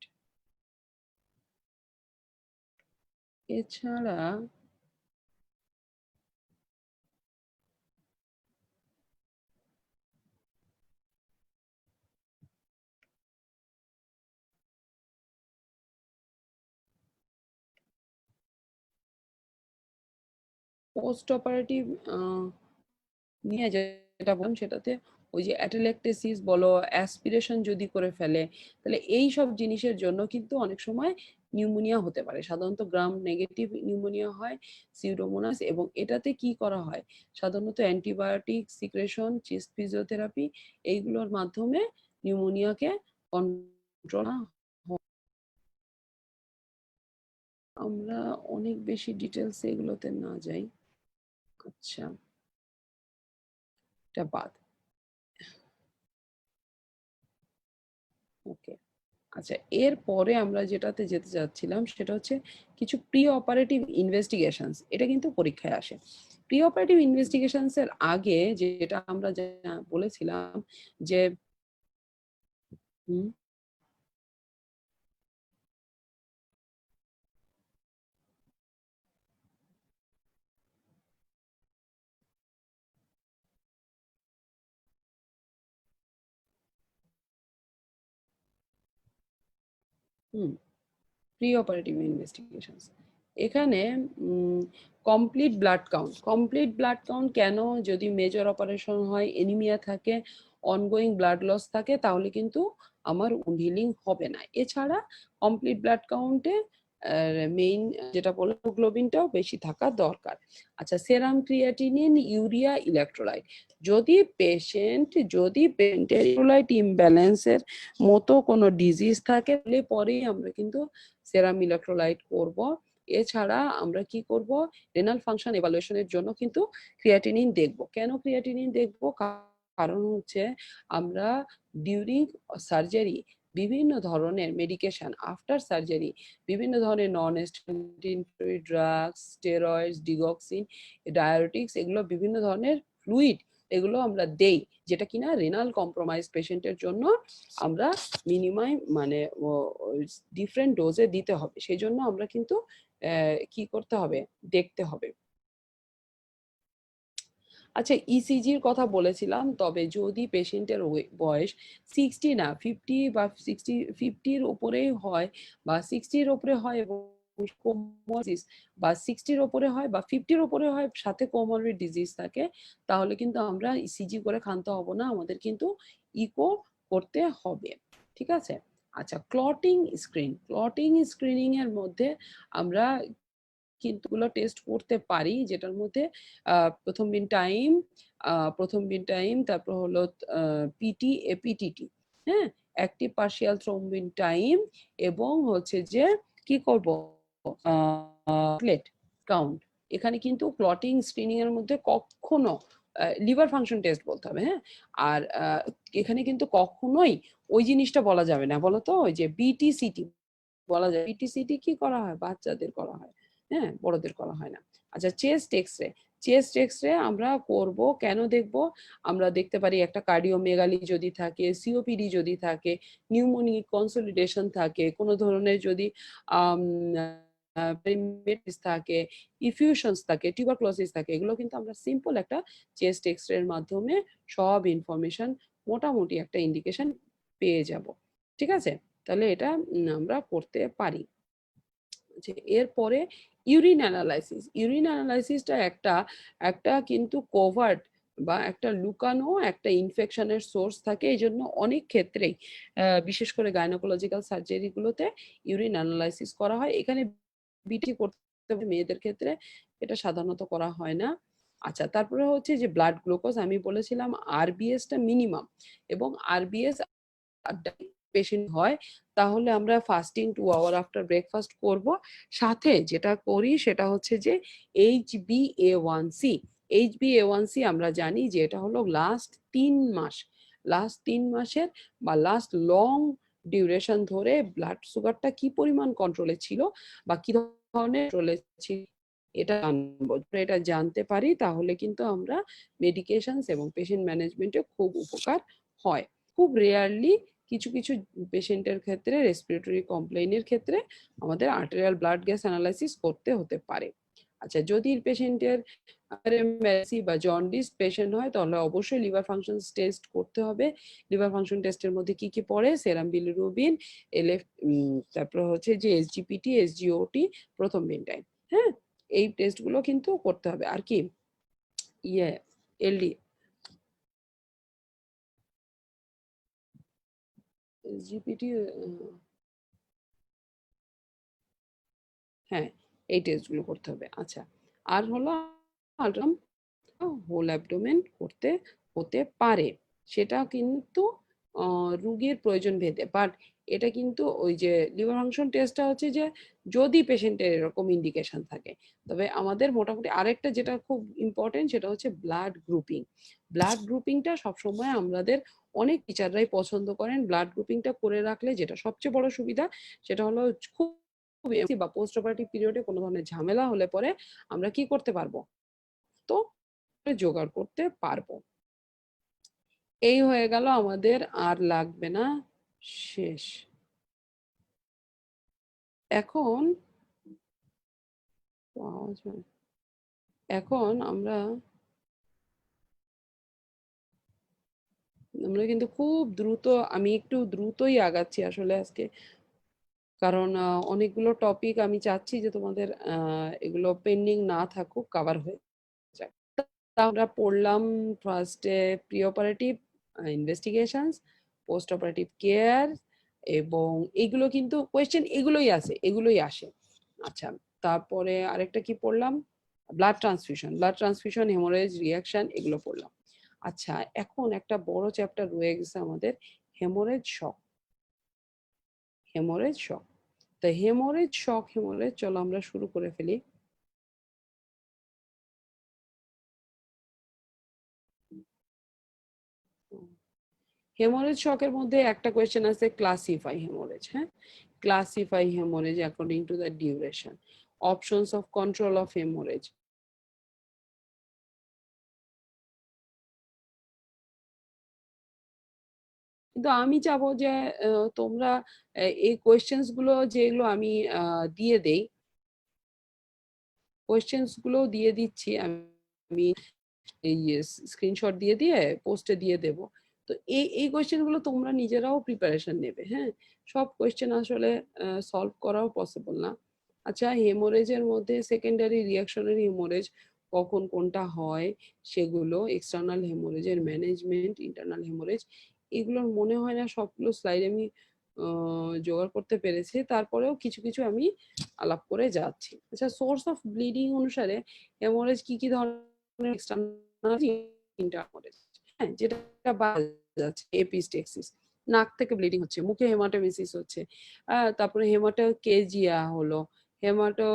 এছাড়া পোস্ট অপারেটিভ নিয়ে যেটা বললাম সেটাতে ওই যে অ্যাটেলেকটেসিস বলো, অ্যাসপিরেশন যদি করে ফেলে, তাহলে এই সব জিনিসের জন্য কিন্তু অনেক সময় নিউমোনিয়া হতে পারে। সাধারণত গ্রাম নেগেটিভ নিউমোনিয়া হয়, সিউডোমোনাস, এবং এটাতে কি করা হয়, সাধারণত অ্যান্টিবায়োটিক, সিক্রেশন, চেস্ট ফিজিওথেরাপি, এইগুলোর মাধ্যমে নিউমোনিয়াকে কন্ট্রোল। আমরা অনেক বেশি ডিটেলস এগুলোতে না যাই। আচ্ছা, এটা বাদ। ওকে। আচ্ছা, এরপরে আমরা যেটাতে যেতে চাচ্ছিলাম সেটা হচ্ছে কিছু প্রি অপারেটিভ ইনভেস্টিগেশনস। এটা কিন্তু পরীক্ষায় আসে। প্রি অপারেটিভ ইনভেস্টিগেশনস এর আগে যেটা আমরা বলেছিলাম যে হুম, হুম, প্রি অপারেটিভ ইনভেস্টিগেশনস। এখানে complete blood count, complete blood count কেন, যদি মেজর অপারেশন হয়, এনিমিয়া থাকে, অনগোয়িং ব্লাড লস থাকে, তাহলে কিন্তু আমার উন্ড হিলিং হবে না। এছাড়া কমপ্লিট ব্লাড কাউন্টে মেইন যেটা বললাম, হিমোগ্লোবিনটাও বেশি থাকা দরকার। আচ্ছা, সেরাম ক্রিয়াটিনিন, ইউরিয়া, ইলেকট্রোলাইট। যদি পেশেন্টের ইলেকট্রোলাইট ইমব্যালেন্সের মতো কোনো ডিজিজ থাকে, তাহলে পরেই আমরা কিন্তু সেরাম ইলেকট্রোলাইট করব। এছাড়া আমরা কি করব, রেনাল ফাংশন এভালুয়েশনের জন্য কিন্তু ক্রিয়াটিনিন দেখব। কেন ক্রিয়াটিনিন দেখব, কারণ হচ্ছে আমরা ডিউরিং সার্জারি বিভিন্ন ধরনের মেডিকেশন, আফটার সার্জারি বিভিন্ন ধরনের নন steroid drugs, steroids, digoxin, diabetics, এগুলো বিভিন্ন ধরনের ফ্লুইড, এগুলো আমরা দেই, যেটা কিনা রেনাল কম্প্রোমাইজ পেশেন্টের জন্য আমরা মিনিমাম মানে ডিফারেন্ট ডোজে দিতে হবে। সেই জন্য আমরা কিন্তু কি করতে হবে, দেখতে হবে। আচ্ছা, ইসিজির কথা বলেছিলাম, তবে যদি পেশেন্টের বয়স 60 না 50 বা 50-র উপরেই হয়, বা 60-র উপরে হয় এবং বা 60-র উপরে হয় বা 50-র উপরে হয়, সাথে কোমরবিড ডিজিজ থাকে, তাহলে কিন্তু আমরা ইসিজি করে ক্ষান্ত হব না, আমাদের কিন্তু ইকো করতে হবে। ঠিক আছে। আচ্ছা, ক্লটিং স্ক্রিনিং এর মধ্যে আমরা কিন্তু গুলো টেস্ট করতে পারি, যেটার মধ্যে প্রথম বিন টাইম, তারপর হলো পিটি, এপিটিটি, হ্যাঁ, অ্যাক্টিভ পার্শিয়াল থ্রোম্বিন টাইম, এবং হচ্ছে যে কি করব, প্লেট কাউন্ট। এখানে কিন্তু ক্লটিং স্ক্রিনিং এর মধ্যে কখনো লিভার ফাংশন টেস্ট বলতে হবে, হ্যাঁ। আর এখানে কিন্তু কখনোই ওই জিনিসটা বলা যাবে না, বলতো ওই যে বিটিসিটি বলা যায়। বিটিসিটি কি করা হয়, বাচ্চাদের করা হয়, হ্যাঁ, বড়দের করা হয় না। আচ্ছা, চেস্ট এক্সরে আমরা করব, কেন দেখব, আমরা দেখতে পারি একটা কার্ডিওমেগালি যদি থাকে, সিওপিডি যদি থাকে, নিউমোনিক কনসলিডেশন থাকে, কোনো ধরনের যদি থাকে, ইফিউশনস থাকে, টিউবারক্লোসিস থাকে, এগুলো কিন্তু আমরা সিম্পল একটা চেস্ট এক্সরে এর মাধ্যমে সব ইনফরমেশন, মোটামুটি একটা ইন্ডিকেশন পেয়ে যাব। ঠিক আছে, তাহলে এটা আমরা করতে পারি। যে এরপরে ইউরিন অ্যানালাইসিসটা একটা একটা কিন্তু কোভার্ট বা একটা লুকানো একটা ইনফেকশনের সোর্স থাকে। এই জন্য অনেক ক্ষেত্রেই বিশেষ করে গাইনোকোলজিক্যাল সার্জারি গুলোতে ইউরিন অ্যানালাইসিস করা হয়। এখানে বিটি করতে হবে মেয়েদের ক্ষেত্রে, এটা সাধারণত করা হয় না। আচ্ছা, তারপরে হচ্ছে যে ব্লাড গ্লুকোজ, আমি বলেছিলাম আরবিএসটা মিনিমাম, এবং আরবিএস পেশেন্ট হয় তাহলে আমরা ফাস্টিং 2 আওয়ার আফটার ব্রেকফাস্ট করব। সাথে যেটা করি সেটা হচ্ছে যে HbA1c, HbA1c আমরা জানি যে এটা হলো লাস্ট 3 মাসের বা লাস্ট লং ডিউরেশন ধরে ব্লাড সুগারটা কি পরিমাণ কন্ট্রোলে ছিল বা কি ধরনের কন্ট্রোলে ছিল এটা জানবো। এটা জানতে পারি তাহলে কিন্তু আমরা মেডিকেশনস এবং পেশেন্ট ম্যানেজমেন্টে খুব উপকার হয়। খুব রেয়ারলি কিছু কিছু পেশেন্টের ক্ষেত্রে রেসপিরেটরি কমপ্লেইনের ক্ষেত্রে আমাদের আর্টেরিয়াল ব্লাড গ্যাস অ্যানালাইসিস করতে হতে পারে। আচ্ছা, যদি পেশেন্টের আরএমএসি বা জন্ডিস পেশেন্ট হয় তাহলে অবশ্যই লিভার ফাংশন টেস্ট করতে হবে। লিভার ফাংশন টেস্টের মধ্যে কি কি পড়ে? সেরাম বিলিরুবিন, এলএফ, তারপর হচ্ছে যে এসজিপিটি, এসজিওটি, প্রথম বেনটাইন। হ্যাঁ, এই টেস্টগুলো কিন্তু করতে হবে। আর কি এলডি, এসজিপিটি, হ্যাঁ, এই টেস্টগুলো করতে হবে। আচ্ছা, আর হলো আল্ট্রাসাউন্ড হোল অ্যাবডোমেন করতে হতে পারে, সেটা কিন্তু রুগীর প্রয়োজন ভেদে। বাট এটা কিন্তু ওই যে লিভার ফাংশন টেস্টটা হচ্ছে যে যদি পেশেন্টের এরকম ইন্ডিকেশন থাকে। তবে আমাদের মোটামুটি আরেকটা যেটা খুব ইম্পর্টেন্ট সেটা হচ্ছে ব্লাড গ্রুপিং। ব্লাড গ্রুপিংটা সবসময় আমাদের অনেক টিচাররাই পছন্দ করেন। ব্লাড গ্রুপিংটা করে রাখলে যেটা সবচেয়ে বড় সুবিধা সেটা হলো খুব বা পোস্ট অপারেটিভ পিরিয়ডে কোনো ধরনের ঝামেলা হলে পরে আমরা কি করতে পারবো, তো জোগাড় করতে পারবো। এই হয়ে গেল আমাদের, আর লাগবে না, শেষ। এখন এখন আমরা আমরা কিন্তু খুব দ্রুত, আমি একটু দ্রুতই আগাচ্ছি আসলে আজকে, কারণ অনেকগুলো টপিক আমি চাচ্ছি যে তোমাদের এগুলো পেন্ডিং না থাকুক, কভার হয়ে যাক। আমরা পড়লাম ফার্স্টে pre operative investigations, post operative care, এবং এগুলো কিন্তু কোয়েশ্চেন এগুলোই আসে। আচ্ছা, তারপরে আরেকটা কি পড়লাম? ব্লাড ট্রান্সফিউশন, হেমোরেজ, রিয়াকশন, এগুলো পড়লাম। আচ্ছা, এখন একটা বড় চ্যাপ্টার রয়ে গেছে আমাদের, হেমোরেজ শক। হেমোরেজ শক, তো হেমোরেজ চলো আমরা শুরু করে ফেলি। হেমোরেজ শকের মধ্যে একটা কোয়েশ্চেন আছে, ক্লাসিফাই হেমোরেজ। হ্যাঁ, classify haemorrhage according to the duration, options of control of haemorrhage. কিন্তু আমি চাবো যে তোমরা এই কোয়েশ্চেন্স গুলো যেগুলো আমি দিয়ে দেই, কোয়েশ্চেন্স গুলো দিয়ে দিচ্ছি আমি, এই স্ক্রিনশট দিয়ে দিয়ে পোস্টে দিয়ে দেব। তো এই কোয়েশ্চেন গুলো তোমরা নিজেরাও প্রিপারেশন নেবে। হ্যাঁ, সব কোয়েশ্চেন আসলে সলভ করাও পসিবল না। আচ্ছা, হেমোরেজের মধ্যে সেকেন্ডারি রিয়াকশনারি হেমোরেজ কখন কোনটা হয়, সেগুলো, এক্সটার্নাল হেমোরেজের ম্যানেজমেন্ট, ইন্টারনাল হেমোরেজ, এগুলোর মনে হয় না সবগুলো স্লাইড আমি জোগাড় করতে পেরেছি, তারপরেও কিছু কিছু আমি আলাপ করে যাচ্ছি। আচ্ছা, সোর্স অফ ব্লিডিং অনুসারে হেমোরেজ কি কি ধরনের, এক্সটার্নাল, ইন্টারনাল। হ্যাঁ, যেটা যাচ্ছে এপিস্টেক্সিস, নাক থেকে ব্লিডিং হচ্ছে, মুখে হেমাটোমেসিস হচ্ছে, তারপরে হেমাটোকেজিয়া হলো, হেমাটো,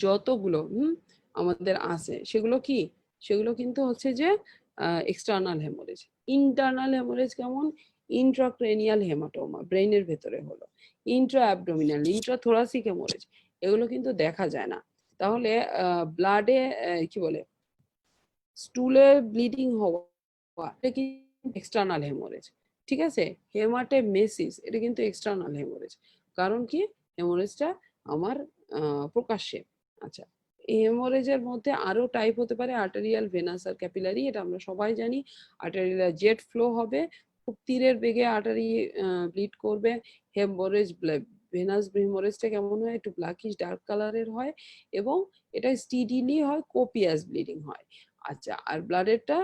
যতগুলো আমাদের আছে সেগুলো কি, সেগুলো কিন্তু হচ্ছে যে এক্সটার্নাল হেমোরেজ। ইন্টারনাল হেমোরেজ কেমন? ইন্ট্রাক্রেনিয়াল হেমাটোমা, ব্রেইনের ভেতরে হলো, ইন্ট্রা অ্যাবডোমিনাল, ইন্ট্রাথোরাসিক হেমোরেজ, এগুলো কিন্তু দেখা যায় না। তাহলে ব্লাডে কি বলে, স্টুলে ব্লিডিং হওয়া, এটা কিন্তু এক্সটার্নাল হেমোরেজ। ঠিক আছে, হেমাটেমেসিস, এটা কিন্তু এক্সটার্নাল হেমোরেজ। কারণ কি, হেমোরেজটা আমার প্রকাশ্যে। আচ্ছা, হেমোরেজের মধ্যে আরো টাইপ হতে পারে, আর্টেরিয়াল, ভেনাস আর ক্যাপিলারি, এটা আমরা সবাই জানি। আর্টেরিয়াল জেট ফ্লো হবে, খুব তীরের বেগে আর্টারি ব্লিড করবে। হেমোরেজ, ভেনাস হেমোরেজটা কেমন হয়, একটু ব্ল্যাকিশ ডার্ক কালারের হয়, এবং এটা স্টিডিলি হয়, কোপিয়াস ব্লিডিং হয়। আচ্ছা, আর ব্লাডেরটা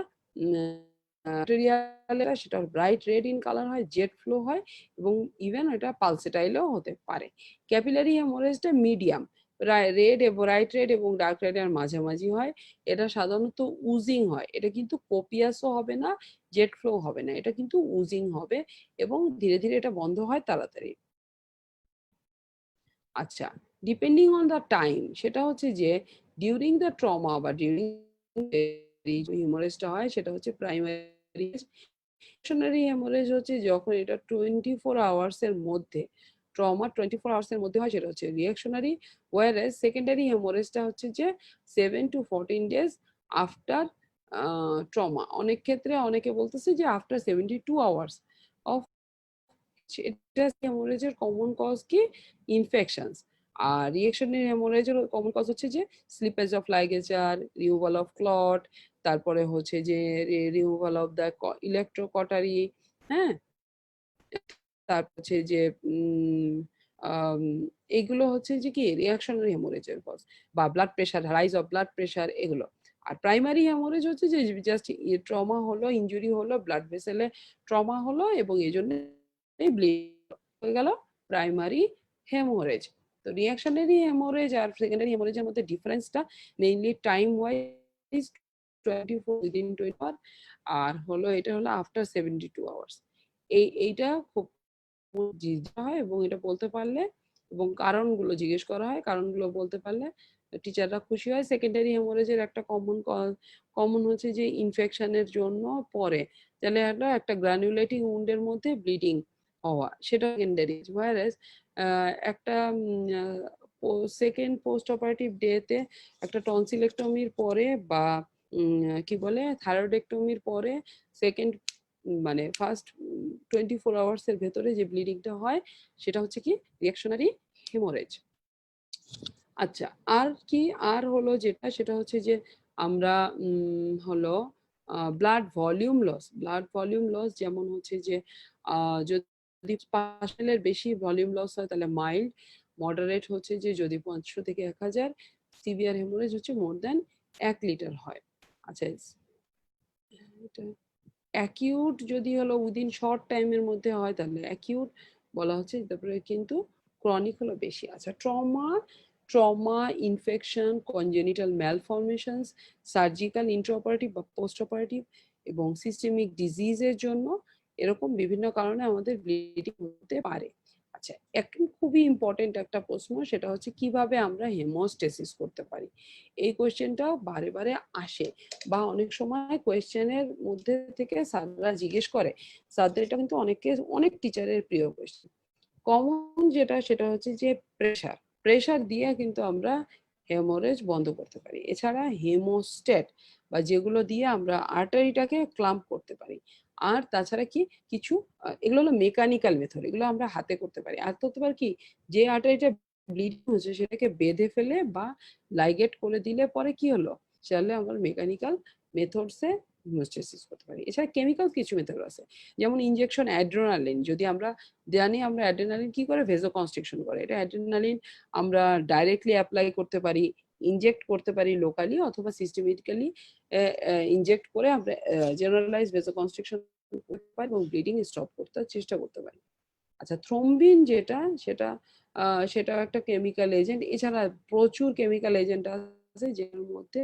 আর্টেরিয়ালের সেটা ব্রাইট রেড ইন কালার হয়, জেট ফ্লো হয়, এবং ইভেন এটা পালসেটাইলও হতে পারে। ক্যাপিলারি হেমোরেজটা মিডিয়াম রেড, ব্রাইট রেড এবং ডার্ক রেড এর মাঝামাঝি হয়। এটা সাধারণত উজিং হয়, এটা কিন্তু কোপিয়াসও হবে না, জেট ফ্লো হবে না, এটা কিন্তু উজিং হবে, এবং ধীরে ধীরে এটা বন্ধ হয় তাড়াতাড়ি। আচ্ছা, ডিপেন্ডিং অন দ্য টাইম, সেটা হচ্ছে যে ডিউরিং দ্য ট্রমা বা ডিউরিং হিমোরেজটা হয় সেটা হচ্ছে প্রাইমারি। রিঅ্যাকশনারি হেমোরেজ হচ্ছে যখন এটা 24 আওয়ার্স এর মধ্যে, ট্রমা 24 আওয়ার্স এর মধ্যে হয়, সেটা হচ্ছে রিঅ্যাকশনারি। ওয়ারএস সেকেন্ডারি হেমোরেজটা হচ্ছে যে 7 to 14 ডেজ আফটার ট্রমা। অনেক ক্ষেত্রে অনেকে বলতেছে যে আফটার 72 আওয়ার্স অফ। এটা হেমোরেজের কমন কজ কি? ইনফেকশনস। আর রিঅ্যাকশনারি হেমোরেজের কমন কজ হচ্ছে যে slippage of ligature, removal of clot, তারপরে হচ্ছে যে রিমুভাল অফ দ্য ইলেকট্রোকটারি, হ্যাঁ, তারপর হচ্ছে যে এইগুলো হচ্ছে যে কি রিঅ্যাকশনারি হেমোরেজের কজ, বা blood pressure, rise of blood pressure, এগুলো। আর প্রাইমারি হেমোরেজ হচ্ছে যে জাস্ট ট্রমা হলো, ইনজুরি হলো, ব্লাড ভেসেলে ট্রমা হলো এবং এই জন্য ব্লিড হয়ে গেল, প্রাইমারি হেমোরেজ। তো রিঅ্যাকশনারি হেমোরেজ আর সেকেন্ডারি হেমোরেজের মধ্যে ডিফারেন্সটা মেইনলি টাইম ওয়াইজ 24 উইদিন 24, আর হলো এটা হলো আফটার 72 আওয়ার্স। এইটা খুব জিজ্ঞাসা হয় এবং এটা বলতে পারলে এবং কারণগুলো জিজ্ঞেস করা হয়, কারণগুলো বলতে পারলে টিচাররা খুশি হয়। সেকেন্ডারি হেমোরেজের একটা কমন হচ্ছে যে ইনফেকশনের জন্য পরে তাহলে একটা গ্রানুলেটিং উন্ডের মধ্যে ব্লিডিং হওয়া, সেটা সেকেন্ডারি। ওয়ারেস একটা সেকেন্ড পোস্ট অপারেটিভ ডেতে একটা টনসিলেক্টমির পরে বা কি বলে থাইরয়েডেক্টমির পরে সেকেন্ড মানে ফার্স্ট 24 আওয়ার্স এর ভেতরে যে ব্লিডিংটা হয় সেটা হচ্ছে কি রিঅ্যাকশনারি হেমোরেজ। আচ্ছা, আর কি আর হলো যেটা সেটা হচ্ছে যে আমরা হলো blood volume loss. Blood volume loss যেমন হচ্ছে যে যদি 5 ml এর বেশি ভলিউম লস হয় তাহলে মাইল্ড, মডারেট হচ্ছে যে যদি 500 থেকে 1000, সিভিয়ার হেমোরেজ হচ্ছে মোর দ্যান 1 লিটার হয়। আচ্ছা, এটা অ্যাকিউট যদি হলো উইদিন শর্ট টাইমের মধ্যে হয় তাহলে অ্যাকিউট বলা হচ্ছে, তারপরে কিন্তু ক্রনিক হলো বেশি। আচ্ছা, trauma, infection, congenital malformations, surgical intraoperative বা পোস্ট অপারেটিভ এবং সিস্টেমিক ডিজিজের জন্য এরকম বিভিন্ন কারণে আমাদের ব্লিডিং হতে পারে। আচ্ছা, এখন খুবই ইম্পর্টেন্ট একটা প্রশ্ন, সেটা হচ্ছে কিভাবে আমরা হেমোস্টেসিস করতে পারি। এই কোয়েশ্চেনটাও বারে বারে আসে বা অনেক সময় কোয়েশ্চেনের মধ্যে থেকে স্যাররা জিজ্ঞেস করে। স্যারদের এটা কিন্তু অনেক টিচারের প্রিয় কোয়েশ্চেন। কমন যেটা সেটা হচ্ছে যে প্রেশার দিয়ে কিন্তু আমরা হেমোরেজ বন্ধ করতে পারি। এছাড়া হেমোস্ট্যাট বা যেগুলো দিয়ে আমরা আর্টারিটাকে ক্লাম্প করতে পারি। আর তাছাড়া কি কিছু এগুলো হলো মেকানিক্যাল মেথড, এগুলো আমরা হাতে করতে পারি। আর করতে পারি কি, যে আর্টারিটা ব্লিডিং হচ্ছে সেটাকে বেঁধে ফেলে বা লাইগেট করে দিলে পরে কি হলো, চাইলে আমরা মেকানিক্যাল মেথডসে হেমোস্টেসিস করতে পারি। এছাড়া কেমিক্যাল কিছু মেথড আছে, যেমন ইনজেকশন অ্যাড্রেনালিন। যদি আমরা জানি আমরা অ্যাড্রেনালিন কি করে, ভেজোকনস্ট্রিকশন করে। এটা অ্যাড্রেনালিন আমরা ডাইরেক্টলি অ্যাপ্লাই করতে পারি, ইনজেক্ট করতে পারি লোকালি, অথবা সিস্টেমেটিক্যালি ইনজেক্ট করে আমরা জেনারেলাইজ ভেজোকনস্ট্রিকশন করতে পারি এবং ব্লিডিং স্টপ করতে চেষ্টা করতে পারি। আচ্ছা, থ্রোম্বিন যেটা সেটাও একটা কেমিক্যাল এজেন্ট। এছাড়া প্রচুর কেমিক্যাল এজেন্ট আছে যের মধ্যে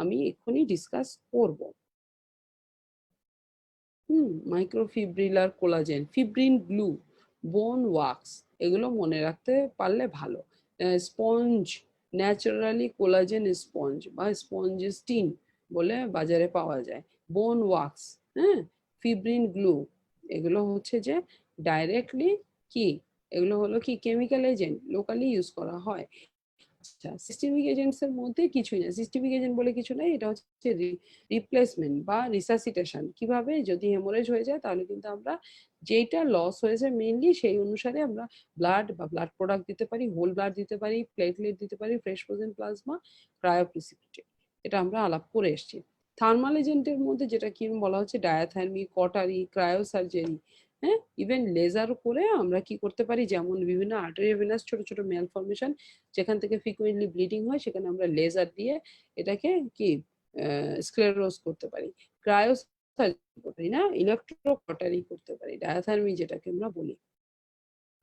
আমি এক্ষুনি ডিসকাস করব। মাইক্রোফিব্রিলার কোলাজেন, ফিব্রিন গ্লু, বোন ওয়াক্স, এগুলো মনে রাখতে পারলে ভালো। স্পঞ্জ, ন্যাচারালি কোলাজেন স্পঞ্জ বা স্পঞ্জেস্টিন বলে বাজারে পাওয়া যায়। বোন ওয়াক্স, হ্যাঁ, ফিব্রিন গ্লু, এগুলো হচ্ছে যে ডাইরেক্টলি কি, এগুলো হলো কি কেমিক্যাল এজেন্ট, লোকালি ইউজ করা হয়। আচ্ছা, সিস্টেমিক এজেন্টস এর মধ্যে কিছুই না, সিস্টেমিক এজেন্ট বলে কিছু নাই। এটা হচ্ছে রিপ্লেসমেন্ট বা রিসাসিটেশন। কিভাবে, যদি হেমোরেজ হয়ে যায় তাহলে কিন্তু আমরা যেটা লস হয়েছে মেইনলি সেই অনুসারে আমরা ব্লাড বা ব্লাড প্রোডাক্ট দিতে পারি, হোল ব্লাড দিতে পারি, প্লেটলেট দিতে পারি, ফ্রেশ ফ্রোজেন প্লাজমা, ক্রায়োপ্রিসিপিটেট। এটা আমরা আলাপ করে এসেছি। থার্মাল এজেন্টের মধ্যে যেটা কি বলা হচ্ছে ডায়াথার্মি, কটারি, ক্রায়োসার্জারি, হ্যাঁ, ইভেন লেজার করে আমরা কি করতে পারি, যেমন বিভিন্ন আর্টেরিওভেনাস ছোট ছোট ম্যালফরমেশন যেখান থেকে ফ্রিকুয়েন্টলি ব্লিডিং হয় সেখানে আমরা লেজার দিয়ে এটাকে কি স্ক্লেরোজ করতে পারি। ক্রায়ো সার্জারি করতে পারি না, ইলেকট্রোকটারি করতে পারি, ডায়াথার্মি যেটাকে আমরা বলি।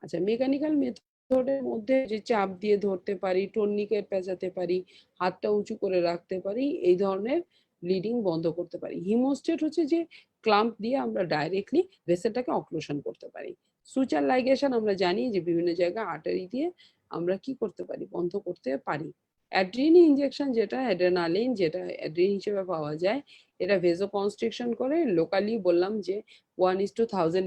আচ্ছা, মেকানিক্যাল মেথডের মধ্যে যে চাপ দিয়ে ধরতে পারি, টর্নিকেট পেঁচাতে পারি, হাতটা উঁচু করে রাখতে পারি, এই ধরনের ব্লিডিং বন্ধ করতে পারি। হিমোস্টেট হচ্ছে যে ক্লাম্প দিয়ে আমরা ডাইরেক্টলি ভেসেলটাকে অক্লুশন করতে পারি। সুচার লাইগেশন আমরা জানি যে বিভিন্ন জায়গায় আর্টারি দিয়ে আমরা কি করতে পারি, বন্ধ করতে পারি। অ্যাড্রিন ইনজেকশন যেটা অ্যাড্রেনালিন যেটা অ্যাড্রিন হিসেবে পাওয়া যায়, এটা ভেজো কনস্ট্রিকশন করে লোকালি বললাম যে 1:1000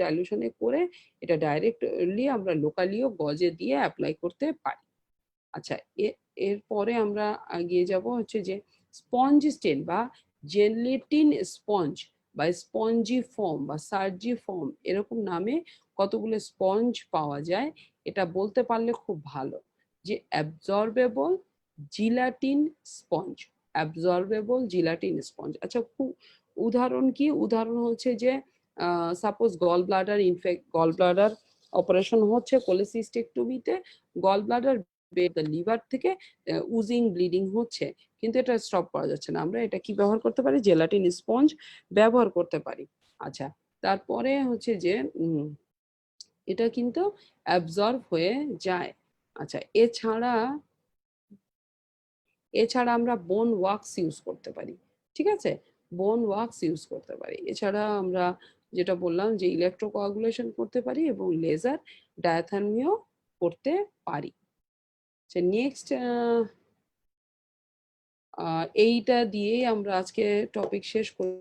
ডাইলুশনে করে এটা ডাইরেক্টলি আমরা লোকালিও গজে দিয়ে অ্যাপ্লাই করতে পারি। আচ্ছা, এরপরে আমরা এগিয়ে যাব হচ্ছে যে স্পঞ্জ স্টেন বা জেলেটিন স্পঞ্জ বা স্পঞ্জি ফর্ম বা সার্জি ফর্ম এরকম নামে কতগুলো স্পঞ্জ পাওয়া যায়। এটা বলতে পারলে খুব ভালো যে absorbable gelatine sponge, absorbable gelatine sponge. আচ্ছা, খুব উদাহরণ কি? উদাহরণ হচ্ছে যে সাপোজ গল ব্লাডার অপারেশন হচ্ছে কোলেসিস্টেক্টমিতে, গল ব্লাডার লিভার থেকে উজিং ব্লিডিং হচ্ছে, কিন্তু এটা স্টপ করা যাচ্ছে না, আমরা এটা কি ব্যবহার করতে পারি? জেলাটিন স্পঞ্জ ব্যবহার করতে পারি। আচ্ছা, তারপরে হচ্ছে যে এটা কিন্তু অ্যাবজর্ব হয়ে যায়। আচ্ছা, এছাড়া আমরা বোন ওয়াক্স ইউজ করতে পারি, ঠিক আছে, বোন ওয়াক্স ইউজ করতে পারি। এছাড়া আমরা যেটা বললাম যে ইলেকট্রোকোয়াগুলেশন করতে পারি এবং লেজার ডায়াথার্মিও করতে পারি। আচ্ছা, নেক্সট এইটা দিয়েই আমরা আজকে টপিক শেষ করি।